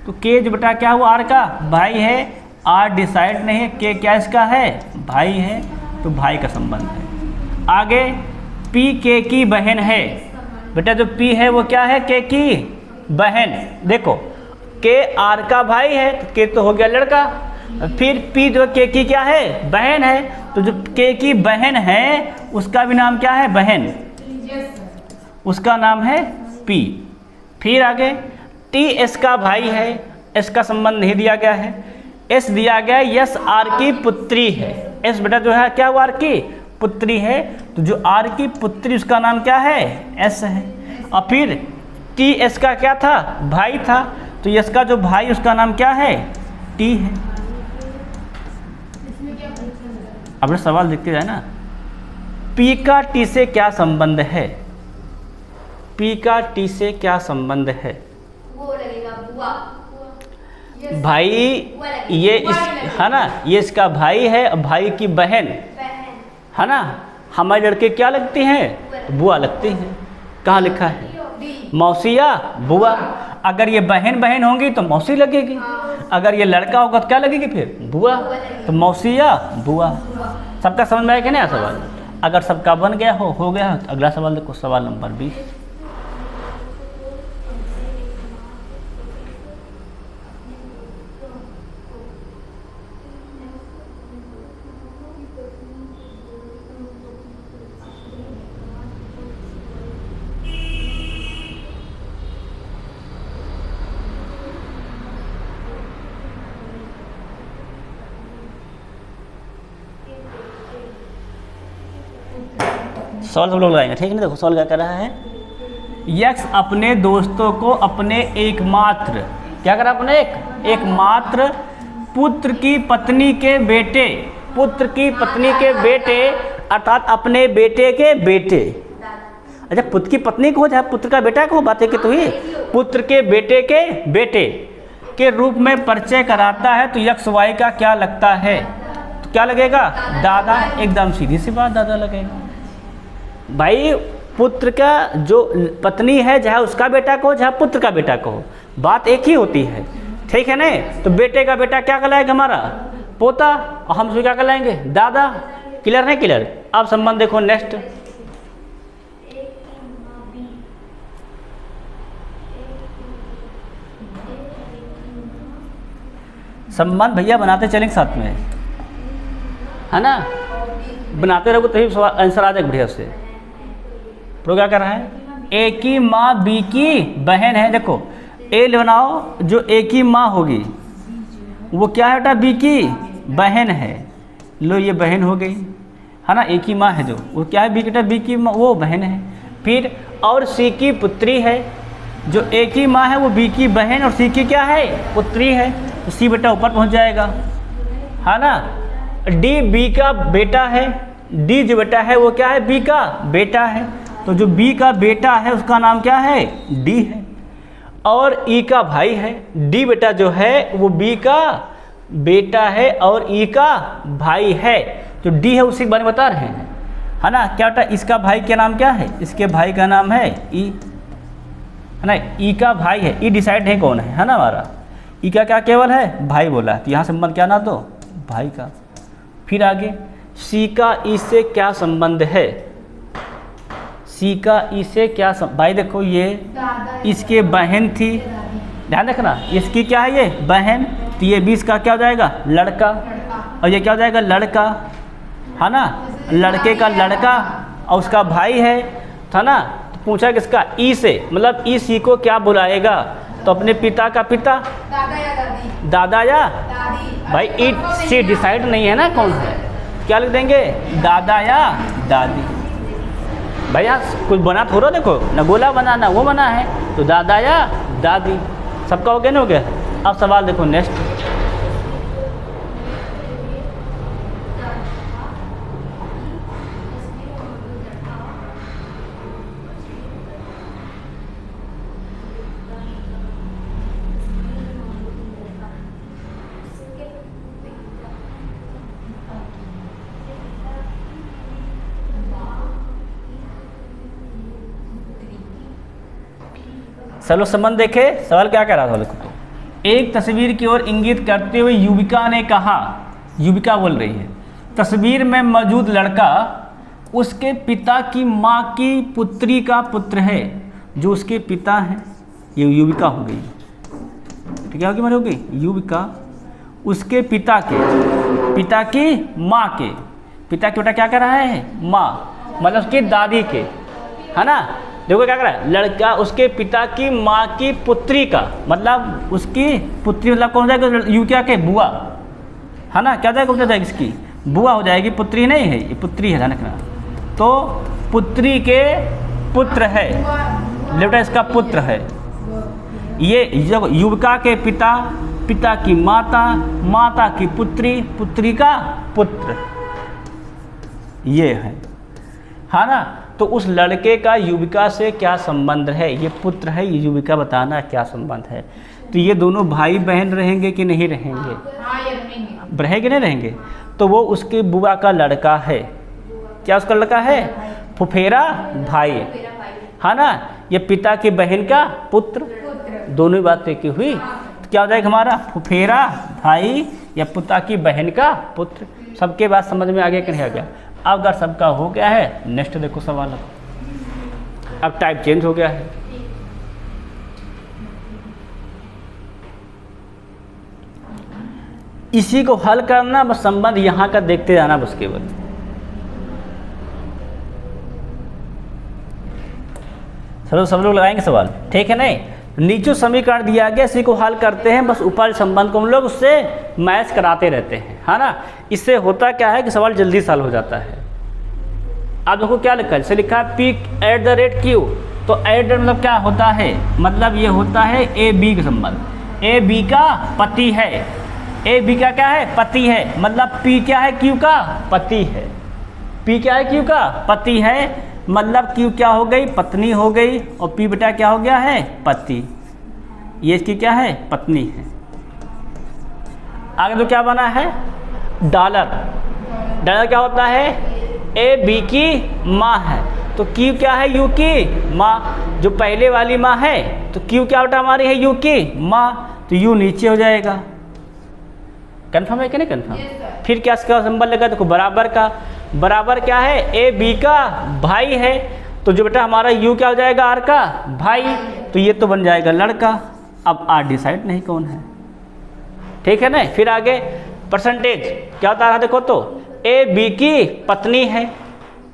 तो के जो बेटा क्या हुआ, आर का भाई है, आर डिसाइड नहीं है, के क्या इसका है, भाई है, तो भाई का संबंध है। आगे पी के की बहन है, बेटा जो पी है वो क्या है, के की बहन। देखो के आर का भाई है, तो के तो हो गया लड़का, फिर पी जो के की क्या है, बहन है, तो जो के की बहन है उसका भी नाम क्या है, बहन, उसका नाम है पी। फिर आगे टी एस का भाई है, एस का संबंध नहीं दिया गया है, एस दिया गया, यस आर की पुत्री है, एस बेटा जो है क्या वो आर की पुत्री है, तो जो आर की पुत्री उसका नाम क्या है, एस है। और फिर टी एस का क्या था, भाई था, तो यस का जो भाई उसका नाम क्या है, टी है। अब सवाल देखते जाए ना, पी का टी से क्या संबंध है, पी का टी से क्या संबंध है, वो लगेगा बुआ, भाई ये इस, है ना, ये इसका भाई है, भाई की बहन है ना, हमारे लड़के क्या लगती हैं, बुआ लगती हैं। कहाँ लिखा है, मौसी या बुआ। अगर ये बहन बहन होंगी तो मौसी लगेगी, अगर ये लड़का होगा तो क्या लगेगी फिर, बुआ, तो मौसी या बुआ। सबका समझ में आएगा ना सवाल। अगर सबका बन गया हो गया तो अगला सवाल देखो, सवाल नंबर 20। सवाल सब लोग लगाएंगे, ठीक है ना। देखो सवाल क्या कर रहा है, यक्स अपने दोस्तों को अपने एकमात्र, क्या करा, अपने एकमात्र पुत्र की पत्नी के बेटे, पुत्र की पत्नी के बेटे अर्थात अपने बेटे के बेटे, अच्छा पुत्र की पत्नी को चाहे पुत्र का बेटा को, बात है कि तो ही पुत्र के बेटे के रूप में परिचय कराता है, तो यक्स वाई का क्या लगता है, तो क्या लगेगा, दादा। एकदम सीधी सी बात, दादा लगेगा। भाई पुत्र का जो पत्नी है, चाहे उसका बेटा को चाहे पुत्र का बेटा को, बात एक ही होती है, ठीक है ना। तो बेटे का बेटा क्या कहलाएगा, हमारा पोता, और हम उसको क्या कहलाएंगे, दादा। क्लियर है, क्लियर। अब संबंध देखो नेक्स्ट, संबंध भैया बनाते चलेंगे साथ में, है ना, बनाते रहोगे तभी आंसर आ जाएगा बढ़िया से। तो क्या कर रहा है, ए की माँ बी की बहन है, देखो ए बनाओ, जो ए की माँ होगी वो क्या है बेटा, बी की बहन है, लो ये बहन हो गई, है ना, ए की माँ है जो, वो क्या है, बी बेटा, बी की माँ वो बहन है। फिर और सी की पुत्री है, जो ए की माँ है वो बी की बहन और सी की क्या है, पुत्री है, तो सी बेटा ऊपर पहुँच जाएगा, है ना। डी बी का बेटा है, डी जो बेटा है वो क्या है, बी का बेटा है, तो जो बी का बेटा है उसका नाम क्या है, डी है। और ई का भाई है, डी बेटा जो है वो बी का बेटा है और ई का भाई है, जो डी है उसी के बारे में बता रहे हैं, है ना। क्या बेटा, इसका भाई का नाम क्या है, इसके भाई का नाम है ई, है ना, ई का भाई है, ई डिसाइड है कौन है ना हमारा, ई का क्या केवल है, भाई बोला है, तो यहाँ संबंध क्या ना दो, भाई का। फिर आगे सी का ई से क्या संबंध है, सी का ई से क्या भाई देखो ये इसके बहन थी, ध्यान रखना, इसकी क्या है, ये बहन, तो ये 20 का क्या हो जाएगा, लड़का, और ये क्या हो जाएगा, लड़का, है ना, लड़के का लड़का, और उसका भाई है, था ना। तो पूछा किसका, ई से, मतलब ई सी को क्या बुलाएगा, तो अपने पिता का पिता, दादा या दादी, दादा या दादी। भाई ई सी डिसाइड नहीं है ना कौन है, क्या लिख देंगे, दादा या दादी। भैया कुछ बना थोड़ा, देखो न गोला बना ना वो बना है, तो दादा या दादी, सबका हो गया ना, हो गया। अब सवाल देखो नेक्स्ट, चलो संबंध देखे, सवाल क्या कह रहा था, देखो तो एक तस्वीर की ओर इंगित करते हुए युविका ने कहा, युविका बोल रही है, तस्वीर में मौजूद लड़का उसके पिता की माँ की पुत्री का पुत्र है, जो उसके पिता हैं, ये युविका हो गई, तो क्या होगी, होगी युविका उसके पिता की माँ के, पिता की बेटा क्या कर रहा है, माँ, मतलब उसकी दादी के, है ना। देखो क्या कर रहा है, लड़का उसके पिता की माँ की पुत्री का, मतलब उसकी पुत्री, मतलब कौन जाएगा, युविका के बुआ, है ना, क्या जाएगा, जाएगा इसकी बुआ हो जाएगी, पुत्री नहीं है, ये पुत्री है, ध्यान रखना। तो पुत्री के पुत्र है, बेटा इसका पुत्र है, ये युविका के पिता, पिता की माता, माता की पुत्री, पुत्री का पुत्र, ये है ना। तो उस लड़के का युविका से क्या संबंध है, ये पुत्र है, ये युविका, बताना क्या संबंध है। तो ये दोनों भाई बहन रहेंगे कि नहीं रहेंगे, रहेंगे नहीं रहेंगे, तो वो उसके बुआ का लड़का है, क्या उसका लड़का है, फुफेरा भाई, है ना, ये पिता की बहन का पुत्र, दोनों बातें की हुई, तो क्या हो जाएगा हमारा, फुफेरा भाई या पिता की बहन का पुत्र। सबके बात समझ में आ गया कि नहीं आ गया। अब अगर सबका हो गया है, नेक्स्ट देखो सवाल, अब टाइप चेंज हो गया है, इसी को हल करना, बस संबंध यहाँ का देखते जाना बस केवल। चलो सब लोग लगाएंगे सवाल, ठीक है नहीं। नीचे समीकरण दिया गया, इसी को हल करते हैं, बस ऊपर संबंध को हम लोग उससे मैच कराते रहते हैं, है ना। इससे होता क्या है कि सवाल जल्दी हल हो जाता है। अब देखो क्या लिखा है, जैसे लिखा है P at the rate Q, तो एट मतलब क्या होता है, मतलब ये होता है ए बी का संबंध, ए बी का पति है, ए बी का क्या है, पति है, मतलब पी क्या है, क्यू का पति है, पी क्या है, क्यू का पति है, मतलब क्यू क्या हो गई, पत्नी हो गई, और पी बेटा क्या हो गया है, पति, ये इसकी क्या है, पत्नी है। आगे तो क्या बना है, डॉलर, डॉलर क्या होता है, ए बी की माँ है, तो क्यू क्या है, यू की माँ, जो पहले वाली माँ है, तो क्यू क्या बेटा हमारी है, यू की माँ, तो यू नीचे हो जाएगा। कंफर्म है कि नहीं कंफर्म? फिर क्या इसका सिंबल लगा, देखो बराबर का, बराबर क्या है, ए बी का भाई है, तो जो बेटा हमारा यू क्या हो जाएगा, आर का भाई, तो ये तो बन जाएगा लड़का। अब आर डिसाइड नहीं कौन है, ठीक है ना। फिर आगे परसेंटेज क्या होता है, देखो तो ए बी की पत्नी है,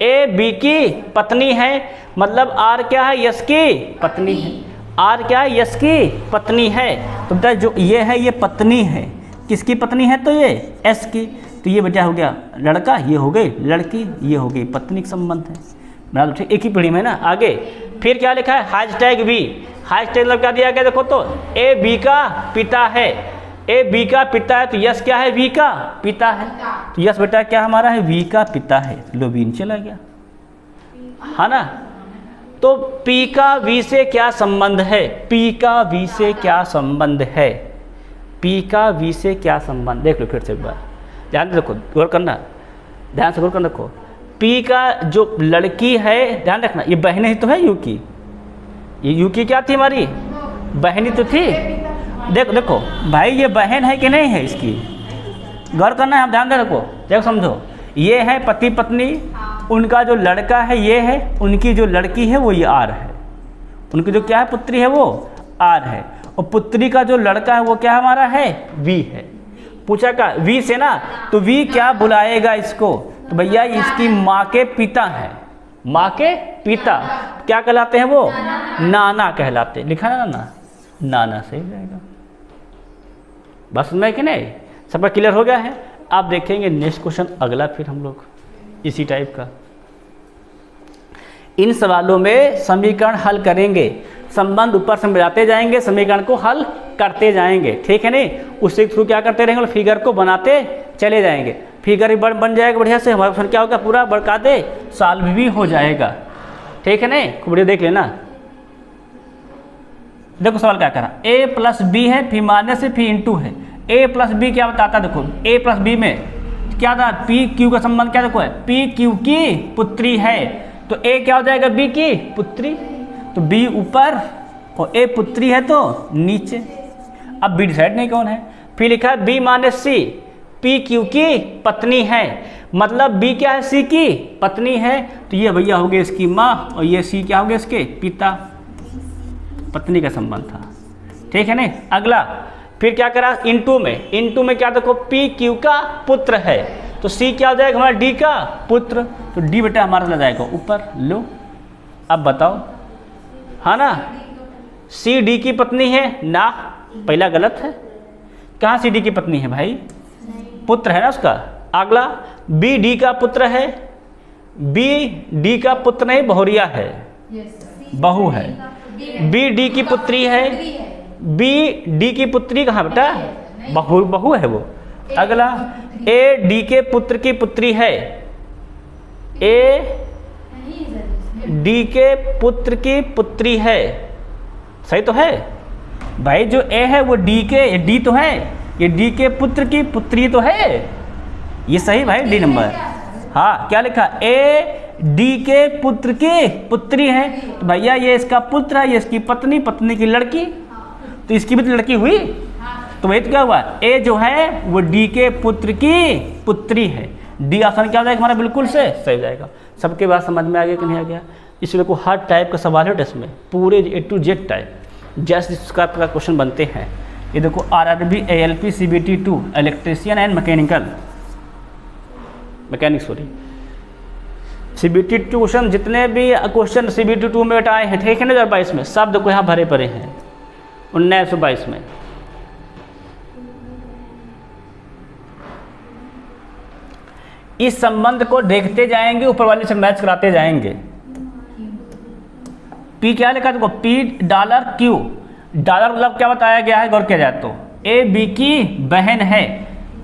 ए बी की पत्नी है, मतलब आर क्या है, यस की पत्नी है, आर क्या है, यस की पत्नी है, तो बेटा जो ये है ये पत्नी है, किसकी पत्नी है, तो ये एस की, तो ये बेटा हो गया लड़का, ये हो गई लड़की, ये हो गई पत्नी का संबंध है, बराबर ठीक, एक ही पीढ़ी में ना। आगे फिर क्या लिखा है, हैशटैग वी, हैशटैग मतलब क्या दिया गया, देखो तो ए बी का पिता है, ए बी का पिता है, तो यस क्या है, वी का पिता है, तो यस बेटा क्या हमारा है, वी का पिता है, लो वी चला गया, है ना। तो पी का वी से क्या संबंध है, पी का वी से क्या संबंध है, पी का वी से क्या संबंध, देख लो फिर से एक बार, ध्यान से देखो, गौर करना, ध्यान से गौर करना, देखो पी का जो लड़की है, ध्यान रखना, ये बहन ही तो है यू की, ये यू की क्या थी, हमारी बहनी तो थी, देखो देखो भाई ये बहन है कि नहीं है, इसकी गौर करना है, हम ध्यान दे रखो, देखो समझो, ये है पति पत्नी, उनका जो लड़का है ये है, उनकी जो लड़की है वो ये आर है, उनकी जो क्या है पुत्री है वो आर है, और पुत्री का जो लड़का है वो क्या हमारा है, वी है। पूछा का वी से ना, तो वी क्या बुलाएगा इसको, तो भैया इसकी माँ के पिता है, माँ के पिता क्या कहलाते हैं वो, नाना कहलाते, लिखा है ना, नाना सही जाएगा। बस में कि नहीं, सबका क्लियर हो गया है। आप देखेंगे नेक्स्ट क्वेश्चन अगला, फिर हम लोग इसी टाइप का इन सवालों में समीकरण हल करेंगे, संबंध ऊपर से मिलाते जाएंगे, समीकरण को हल करते जाएंगे, ठीक है नहीं, उसके थ्रू क्या करते रहेंगे, फिगर को बनाते चले जाएंगे, फिगर बन जाएगा बढ़िया से, हमारा क्वेश्चन क्या होगा, पूरा बड़का दे सॉल्व भी हो जाएगा, ठीक है नहीं। खूब बढ़िया देख लेना। देखो सवाल क्या करा, a प्लस बी है, फिर माइनस है, फिर इंटू है, a प्लस बी क्या बताता, देखो a प्लस बी में क्या था, पी क्यू का संबंध क्या देखो है, पी क्यू की पुत्री है, तो a क्या हो जाएगा, b की पुत्री, तो b ऊपर और a पुत्री है तो नीचे। अब b डिसाइड नहीं कौन है, फिर लिखा है b माइनस सी, p क्यू की पत्नी है, मतलब b क्या है, c की पत्नी है, तो ये भैया हो गया इसकी माँ, और ये c क्या हो गया इसके पिता, पत्नी का संबंध था, ठीक है नहीं। अगला फिर क्या करा, इनटू में क्या देखो, पी क्यू का पुत्र है, तो सी क्या हो जाएगा हमारा, डी का पुत्र, तो डी बेटा हमारा चला जाएगा ऊपर। लो अब बताओ, हाँ ना, सी डी की पत्नी है ना, पहला गलत है, कहाँ सी डी की पत्नी है भाई, पुत्र है ना उसका। अगला बी डी का पुत्र है, बी डी का पुत्र नहीं बहुरिया है, बहू है, बी डी की पुत्री है, बी डी की पुत्री कहाँ बेटा, बहू है वो। अगला ए डी के पुत्र की पुत्री है, ए डी के पुत्र की पुत्री है, सही तो है भाई, जो ए है वो डी के, डी तो है, ये डी के पुत्र की पुत्री तो है, ये सही भाई डी नंबर। हाँ क्या लिखा, ए डी के पुत्र की पुत्री है, तो भैया ये इसका पुत्र है, ये इसकी पत्नी, पत्नी की लड़की, तो इसकी भी तो लड़की हुई, तो वही तो क्या हुआ, ए जो है वो डी के पुत्र की पुत्री है, डी ऑप्शन क्या हो जाएगा हमारा, बिल्कुल से सही हो जाएगा। सबके बात समझ में आ गया कि नहीं आ गया। इसलिए को हर टाइप का सवाल है टेस्ट में, पूरे A to Z टाइप जैसे इसका क्वेश्चन बनते हैं। ये देखो RRB ALP CBT 2 electrician and mechanic sorry CBT 2 question, जितने भी क्वेश्चन CBT 2 में आए हैं, ठीक है ना, 2022 में सब देखो यहाँ भरे पड़े हैं 1922 में। इस संबंध को देखते जाएंगे, ऊपर वाले से मैच कराते जाएंगे। पी क्या लिखा देखो, पी डॉलर क्यू, डॉलर मतलब क्या बताया गया है, गौर किया जाए तो ए बी की बहन है,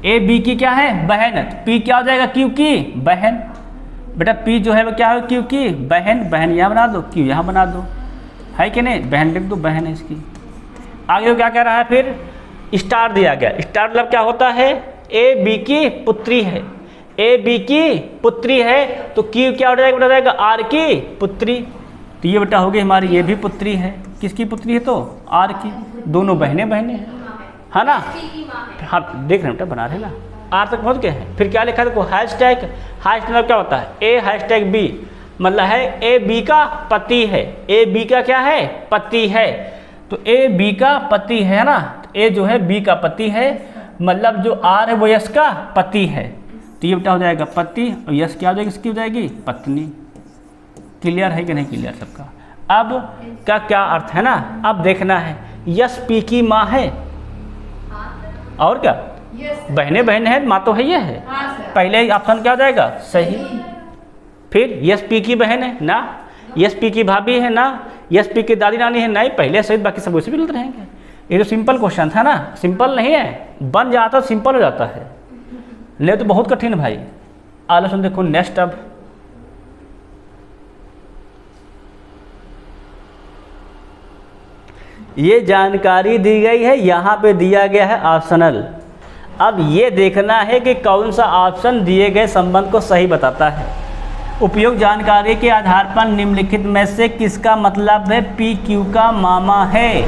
ए बी की क्या है बहन, पी क्या हो जाएगा क्यू की बहन। बेटा पी जो है वो क्या है क्यू की बहन, बहन यहाँ बना दो, क्यू यहाँ बना दो, है कि नहीं, बहन लिख दो, बहन है इसकी। आगे वो क्या कह रहा है फिर, स्टार दिया गया, स्टार मतलब क्या होता है, ए बी की पुत्री है, ए बी की पुत्री है, तो क्यू क्या हो जाएगा, बेटा जाएगा आर की पुत्री। तो ये बेटा हो गई हमारी, ये भी पुत्री है, किसकी पुत्री है तो आर की, दोनों बहनें बहनें हैं, है ना। हाँ देख रहे बेटा बना रहे ना, आर तक पहुँच गए हैं। फिर क्या लिखा देखो, हैशटैग, हैश मतलब क्या होता है, ए हैशटैग बी मतलब है ए बी का पति है, ए बी का क्या है पति है, तो ए बी का पति है ना, ए जो है बी का पति है, मतलब जो आर है वो यश का पति है, तो ये बेटा हो जाएगा पति, और यश क्या हो जाएगी, इसकी हो जाएगी पत्नी। क्लियर है कि नहीं क्लियर सबका। अब का क्या अर्थ है ना, अब देखना है, यश पी की माँ है, और क्या बहने बहन है, माँ तो है ये है, पहले ऑप्शन क्या हो जाएगा सही। फिर यश पी की बहन है ना, यश पी की भाभी है ना, यश पी की दादी नानी है नहीं, पहले सही, बाकी सब उसी भी मिलते रहेंगे। ये तो सिंपल क्वेश्चन था ना, सिंपल नहीं है, बन जाता तो सिंपल हो जाता है, नहीं तो बहुत कठिन भाई। आलो देखो नेक्स्ट, अब ये जानकारी दी गई है, यहाँ पे दिया गया है ऑप्शनल। अब ये देखना है कि कौन सा ऑप्शन दिए गए संबंध को सही बताता है। उपयुक्त जानकारी के आधार पर निम्नलिखित में से किसका मतलब है पी क्यू का मामा है,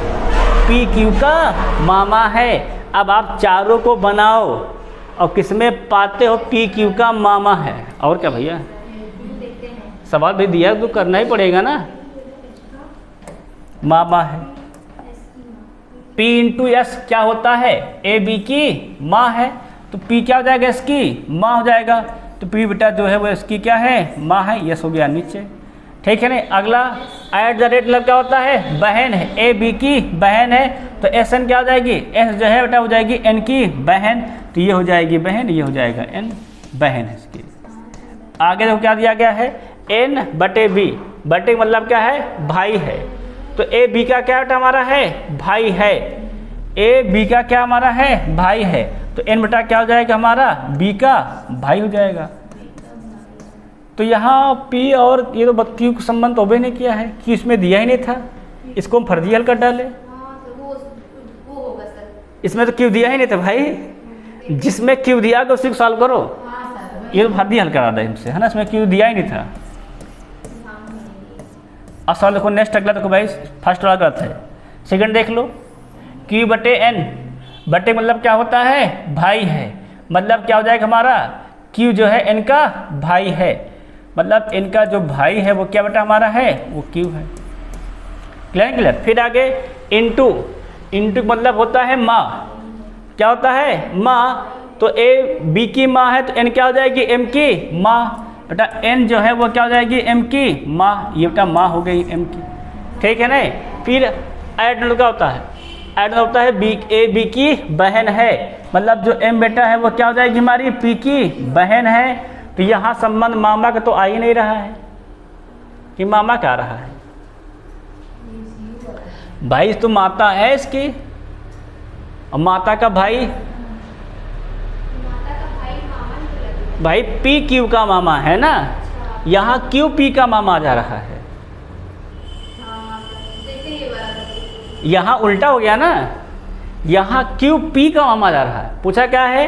पी क्यू का मामा है। अब आप चारों को बनाओ और किसमें पाते हो पी क्यू का मामा है, और क्या भैया सवाल भी दिया तो करना ही पड़ेगा ना, मामा है। P इंटू एस क्या होता है, ए बी की माँ है, तो P क्या हो जाएगा, इसकी माँ हो जाएगा, तो P बेटा जो है वो इसकी क्या है माँ है, यस हो गया नीचे, ठीक है ना। अगला एट द रेट मतलब क्या होता है बहन है, ए बी की बहन है, तो एस एन क्या हो जाएगी, एस जो है बेटा हो जाएगी एन की बहन, तो ये हो जाएगी बहन, ये हो जाएगा एन, बहन है इसकी। आगे जो क्या दिया गया है एन बटे बी, बटे मतलब क्या है भाई है, तो ए बी का क्या बेटा हमारा है भाई है, ए बी का क्या हमारा है भाई है, तो एन बेटा क्या हो जाएगा हमारा बी का भाई हो जाएगा। तो यहाँ पी और ये तो क्यू का संबंध तो भी नहीं किया है, क्यू इसमें दिया ही नहीं था, इसको हम फर्जी हल कर डाले, इसमें तो क्यू दिया ही नहीं था भाई, जिसमें क्यू दिया तो उसी को सॉल्व करो, ये तो फर्जी हल करा दे हमसे, है ना, इसमें क्यू दिया ही नहीं था। अब सवाल देखो नेक्स्ट, अगला देखो भाई, फर्स्ट वाला गलत है, सेकंड देख लो, क्यू बटे एन, बटे मतलब क्या होता है भाई है, मतलब क्या हो जाएगा हमारा क्यू जो है एन का भाई है, मतलब एन का जो भाई है वो क्या बेटा हमारा है वो क्यू है। Clear clear. फिर आगे इंटू, इंटू मतलब होता है माँ, क्या होता है माँ, तो ए बी की माँ है तो एन क्या हो जाएगी एम की माँ, बेटा एन जो है वो क्या हो जाएगी एम की माँ, ये बेटा माँ हो गई एम की, ठीक है ना। फिर ऐड क्या होता है, ऐड होता है बी, ए बी की बहन है, मतलब जो एम बेटा है वो क्या हो जाएगी हमारी पी की बहन है, तो यहाँ संबंध मामा का तो आ ही नहीं रहा है कि मामा क्या आ रहा है भाई, तो माता है इसकी, और माता का भाई, भाई पी क्यू का मामा है ना, यहाँ क्यू पी का मामा जा रहा है, यहाँ उल्टा हो गया ना, यहाँ क्यू पी का मामा जा रहा है, पूछा क्या है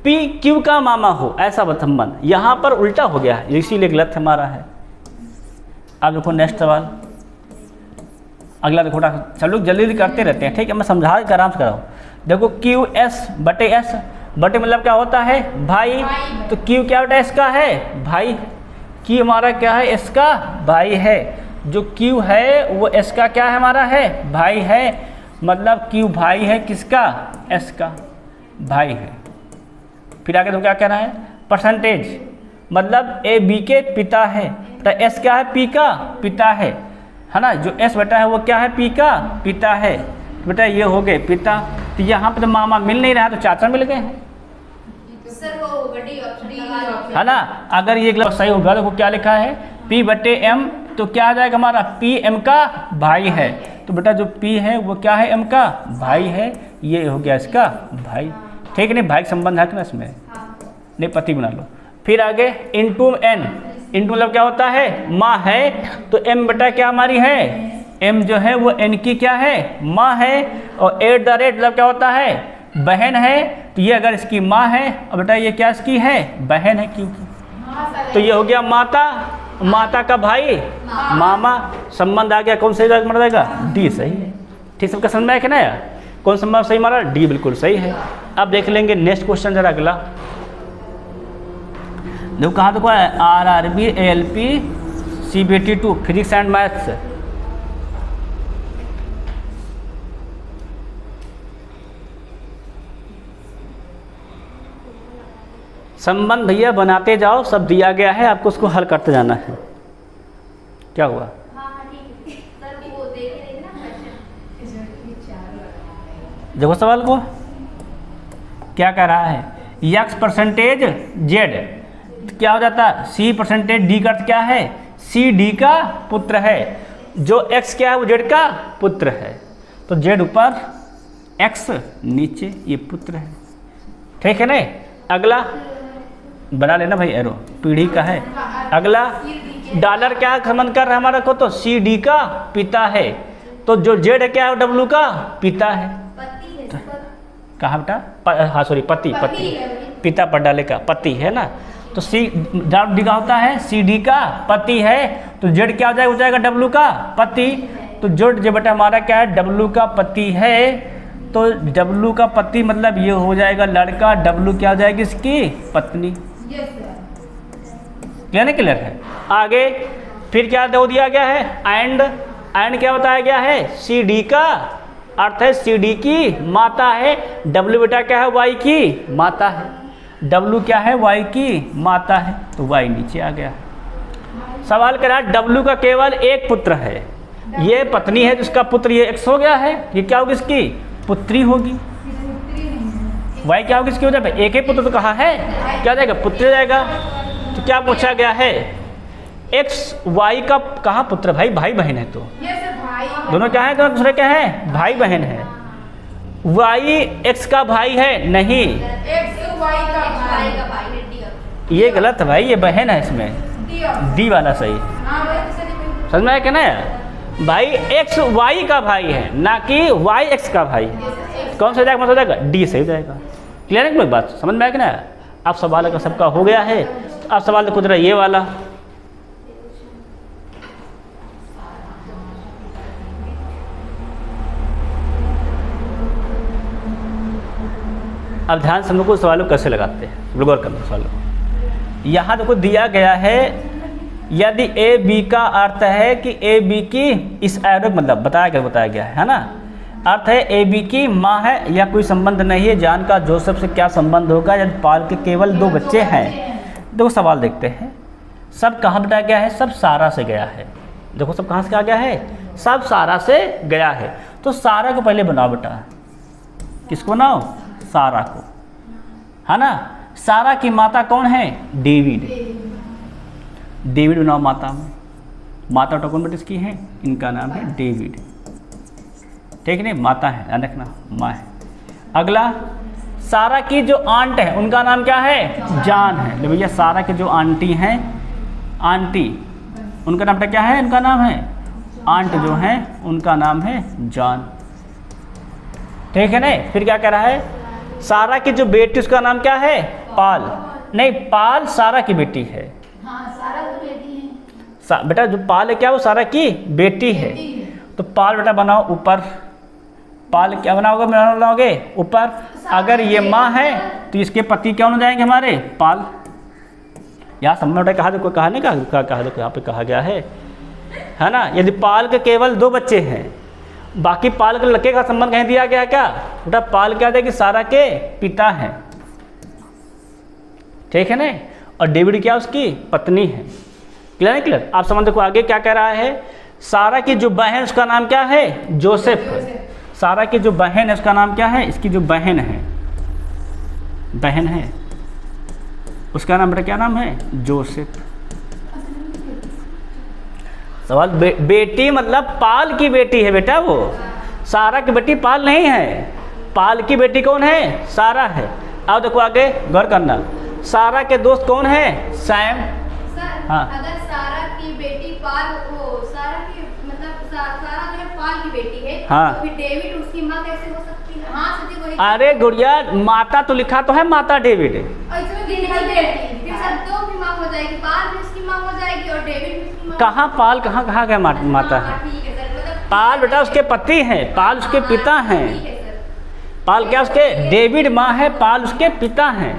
पी क्यू का मामा हो ऐसा संबंध, यहाँ पर उल्टा हो गया है, इसीलिए गलत हमारा है। अब देखो नेक्स्ट सवाल, अगला देखो, चलो जल्दी जल्दी करते रहते हैं, ठीक है, मैं समझा के आराम से कराऊँ। देखो क्यू एस बटे एस, बटे मतलब क्या होता है भाई, तो क्यू क्या बेटा इसका है भाई, क्यू हमारा क्या है इसका भाई है, जो क्यू है वो एस का क्या है हमारा है भाई है, मतलब क्यू भाई है किसका एस का भाई है। फिर आगे तो क्या कहना है परसेंटेज, मतलब ए बी के पिता है, तो एस क्या है पी का पिता है ना, जो एस बेटा है वो क्या है पी का पिता है, बेटा ये हो गए पिता, तो यहाँ पे तो मामा मिल नहीं रहा तो चाचा मिल गए हैं। सर वो गड्डी ऑप्शन लगा है ना। अगर ये गलत सही होगा तो क्या लिखा है P/M, तो क्या आ जाएगा हमारा P M का भाई है। तो बेटा जो P है वो क्या है M का भाई है, ये हो गया इसका भाई। ठीक है नहीं, भाई संबंध है कि ना इसमें, नहीं पति बना लो। फिर आगे इंटू N, इंटू मतलब क्या होता है माँ है, तो M बेटा क्या हमारी है, M जो है वो N की क्या है माँ है, और @ मतलब क्या होता है बहन है। तो ये अगर इसकी माँ है और बेटा ये क्या इसकी है बहन है, क्योंकि तो ये हो गया माता, माता का भाई मामा, संबंध आ गया कौन सही मर जाएगा डी सही है। ठीक सबका समझ में आया कि ना यार, कौन संबंध सही मारा डी बिल्कुल सही है। अब देख लेंगे नेक्स्ट क्वेश्चन जरा अगला, देखो कहाँ देखो RRB ALP CBT 2 physics and maths. संबंध भैया बनाते जाओ, सब दिया गया है आपको, उसको हल करते जाना है। क्या हुआ देखो सवाल को क्या कह रहा है, x%z, क्या हो जाता है C%d का अर्थ क्या है C D का पुत्र है, जो x क्या है वो z का पुत्र है, तो z ऊपर x नीचे, ये पुत्र है। ठीक है ना। अगला बना लेना भाई एरो, पीढ़ी का है। अगला डॉलर क्या संबंध कर रहा है हमारा को, तो C D का पिता है, तो जो z क्या है W का पिता है। कहाँ बेटा हाँ सॉरी पति, पति पिता पर डाले का पति है ना, तो C D का होता है C D का पति है, तो Z क्या हो जाएगा W का पति, तो Z बेटा हमारा क्या है W का पति है, तो W का पति मतलब ये हो जाएगा लड़का, W क्या हो जाएगी इसकी पत्नी। क्लियर है, क्लियर है। आगे फिर क्या दे दिया गया है एंड क्या बताया गया है C D का अर्थ है C D की माता है, W बेटा क्या है Y की माता है, W क्या है Y की माता है, तो Y नीचे आ गया। सवाल कर रहा है W का केवल एक पुत्र है, ये पत्नी है जिसका पुत्र ये X हो गया है, ये क्या होगी इसकी पुत्री होगी, Y क्या होगी इसकी वजह पे एक ही पुत्र तो कहा है, क्या जाएगा पुत्र जाएगा। तो क्या पूछा गया है X Y का कहाँ पुत्र, भाई भाई बहन है, तो दोनों क्या है, दोनों दूसरे क्या है भाई बहन है। Y X का भाई है नहीं, ये गलत है भाई, ये बहन है, इसमें डी वाला सही समझ में आया क्या ना यार। भाई X Y का भाई है ना कि Y X का भाई, कौन सा हो जाएगा, मतलब हो जाएगा डी सही हो जाएगा। क्लियर है कोई बात समझ में आया कि ना। अब सवाल अगर सबका हो गया है, अब सवाल देखो जरा ये वाला, अब ध्यान से हम लोग को सवालों कैसे लगाते हैं, लोग और करना सवालों। यहाँ देखो दिया गया है यदि ए बी का अर्थ है कि ए बी की इस एरो मतलब बताया गया है ना, अर्थ है ए बी की माँ है या कोई संबंध नहीं है, जान का जोसेफ से क्या संबंध होगा यदि पाल के केवल 2 बच्चे हैं। देखो सवाल देखते हैं, सब कहाँ बताया गया है, सब सारा से गया है। देखो सब कहाँ से आ गया है, सब सारा से गया है, तो सारा को पहले बनाओ बेटा, किसको बनाओ सारा को, है ना। सारा की माता कौन है डेविड, डेविड बनाओ माता में, माता बेटा कौन बेटा इसकी है, इनका नाम है डेविड। ठीक है नहीं, माता है ध्यान रखना माँ है। अगला सारा की जो आंट है उनका नाम क्या है जान है। ले भैया सारा के जो आंटी हैं, आंटी उनका नाम क्या है, उनका नाम है आंट जो है उनका नाम है जान। ठीक है नहीं। फिर क्या कह रहा है, सारा की जो बेटी उसका नाम क्या है पाल, नहीं पाल सारा की बेटी है। हाँ, सारा तो बेटी है। बेटा जो पाल है क्या वो सारा की बेटी है, तो पाल बेटा बनाओ ऊपर, पाल क्या बनाओगे, बनाओगे ऊपर। अगर ये माँ है तो इसके पति क्या हो जाएंगे हमारे पाल। यहाँ समझ में कहा देखो, कहा नहीं कहा देखो यहाँ पे कहा गया है ना। यदि पाल के केवल 2 बच्चे हैं, बाकी पाल के लड़के का संबंध कहीं दिया गया क्या बेटा, पाल क्या है कि सारा के पिता हैं। ठीक है ना। और डेविड क्या उसकी पत्नी है। क्लियर है, क्लियर। आप समझ देखो आगे क्या कह रहा है, सारा की जो बहन उसका नाम क्या है जोसेफ। सारा की जो बहन है उसका नाम क्या है, इसकी जो बहन है उसका नाम बेटा क्या नाम है? जोसेफ। सवाल बेटी मतलब पाल की बेटी है बेटा, वो सारा की बेटी पाल नहीं है। पाल की बेटी कौन है? सारा है। अब देखो आगे गौर करना, सारा के दोस्त कौन है? सैम। सर हाँ। अगर सारा की बेटी पाल हो, सारा की मतलब सारा जो है पाल की बेटी है, हाँ। तो फिर डेविड उसकी माँ कैसे हो सकती है? हाँ सच्ची वही। अरे गुड़िया, माता तो लिखा तो है माता डेविड, और इसमें भी नहीं बेटी, फिर सब दो की माँ हो जाएगी, पाल भी उसकी माँ हो जाएगी और डेविड भी उसकी माँ। कहाँ पाल कहाँ कहाँ गया माता है? हाँ, ठीक है सर, मतलब पाल बेटा उसके पति हैं, पाल उसके हाँ, पिता ठीक हैं। है सर। पाल क्या उसके? डेविड माँ है, पाल उसके पिता हैं।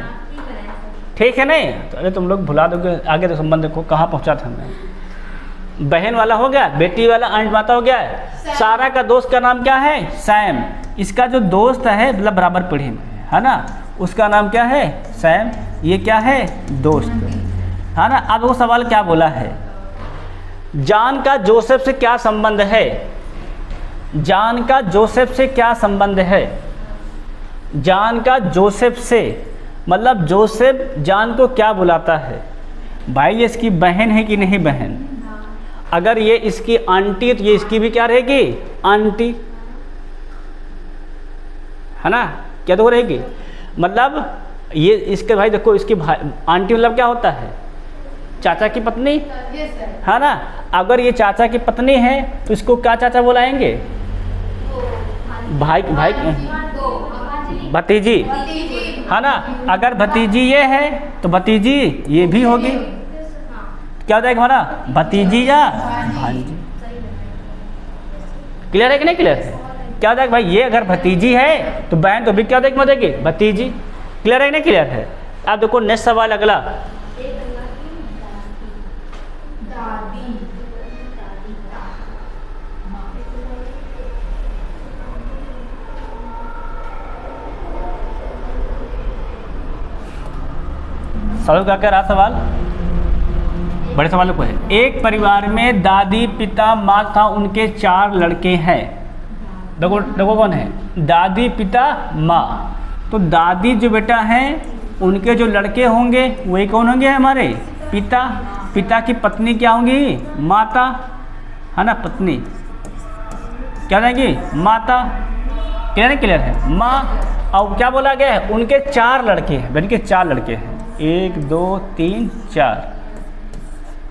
ठीक है नहीं? तो अरे तुम लोग भुला दोगे, आगे तो संबंध देखो कहाँ पहुँचा था मैं। बहन वाला हो गया, बेटी वाला अंश माता हो गया है। सारा का दोस्त का नाम क्या है? सैम। इसका जो दोस्त है मतलब बराबर पीढ़ी में है ना, उसका नाम क्या है? सैम। ये क्या है? दोस्त है ना। अब वो सवाल क्या बोला है, जॉन का जोसेफ से क्या संबंध है? जॉन का जोसेफ से क्या संबंध है? जॉन का जोसेफ से मतलब जोसेफ जॉन को क्या बुलाता है? भाई ये इसकी बहन है कि नहीं बहन? अगर ये इसकी आंटी है तो ये इसकी भी क्या रहेगी? आंटी, है ना? क्या तो रहेगी? मतलब ये इसके भाई देखो, इसकी भाई आंटी मतलब क्या होता है? चाचा की पत्नी, है ना? अगर ये चाचा की पत्नी है तो इसको क्या चाचा बुलाएंगे? भाई भाई भतीजी, है ना? अगर भतीजी ये है तो भतीजी ये भी होगी। क्या हो जाएगा हमारा? भतीजी या भांजी। क्लियर है कि नहीं क्लियर है? क्या हो जाएगा भाई? ये अगर भतीजी है तो बहन तो भी क्या देख देगी? भतीजी। क्लियर है कि नहीं क्लियर है? अब देखो नेक्स्ट सवाल अगला, सवाल क्या कह रहा? सवाल बड़े सवाल को है। एक परिवार में दादी पिता माँ था, उनके 4 लड़के हैं। देखो देखो कौन है? दादी पिता माँ। तो दादी जो बेटा हैं उनके जो लड़के होंगे वही कौन होंगे? हमारे पिता। पिता की पत्नी क्या होंगी? माता, है ना? पत्नी क्या रहेगी? माता। क्लियर है? क्लियर है? माँ। और क्या बोला गया है? उनके 4 लड़के हैं, बल्कि 4 लड़के हैं। 1 2 3 4,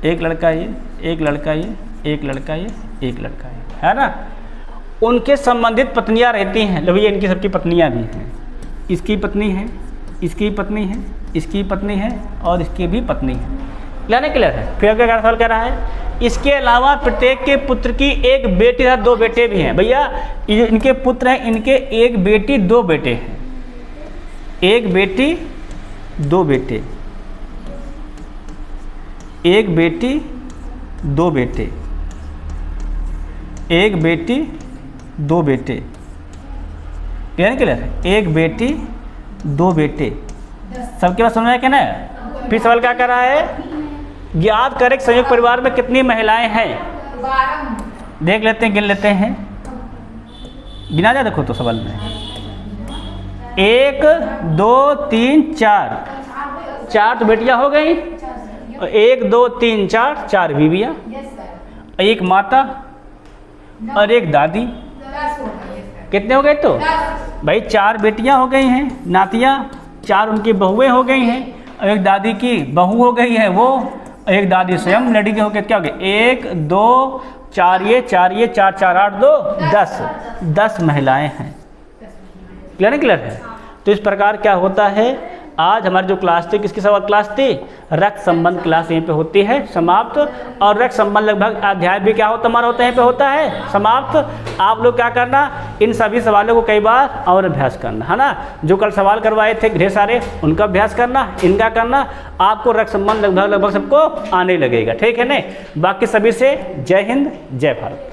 एक लड़का ये, एक लड़का ये, एक लड़का ये, एक लड़का ये, है ना? उनके संबंधित पत्नियां रहती हैं। लो भैया इनकी सबकी पत्नियां भी हैं। इसकी पत्नी है, इसकी पत्नी है, इसकी पत्नी है और इसकी भी पत्नी है। क्लियर है? क्लियर है? फिर अगर सवाल कह रहा है इसके अलावा प्रत्येक के पुत्र की एक बेटी तथा 2 बेटे भी हैं। भैया ये इनके पुत्र हैं, इनके एक बेटी 2 बेटे हैं। एक बेटी 2 बेटे, एक बेटी 2 बेटे, एक बेटी 2 बेटे। क्लियर है? क्लियर है? एक बेटी 2 बेटे। सबके पास समझ में क्या ना? फिर सवाल क्या कर रहा है? ज्ञात करें कि संयुक्त परिवार में कितनी महिलाएं हैं? देख लेते हैं, गिन लेते हैं। गिना जाए देखो तो सवाल में 1 2 3 4, 4 तो बेटियां हो गई, 1 2 3 4, 4 बीवियाँ, एक माता और एक दादी। कितने हो गए? तो भाई 4 बेटियां हो गई हैं, नातियाँ, 4 उनकी बहुएं हो गई हैं और एक दादी की बहू हो गई है वो, एक दादी स्वयं लड़की हो गई। क्या हो गया? 1 2 4 ये 4 ये 4 4 8 2 10 महिलाएं हैं। क्लियर है? क्लियर है? तो इस प्रकार क्या होता है, आज हमारी जो क्लास थी, किसकी सवाल क्लास थी? रक्त संबंध क्लास यहीं पे होती है समाप्त। और रक्त संबंध लगभग अध्याय भी क्या होता हमारा होता है, यहीं पे होता है समाप्त। आप लोग क्या करना, इन सभी सवालों को कई बार और अभ्यास करना, है ना? जो कल सवाल करवाए थे ढेर सारे, उनका अभ्यास करना, इनका करना। आपको रक्त संबंध लगभग सबको आने लगेगा। ठीक है ना? बाकी सभी से जय हिंद, जय भारत।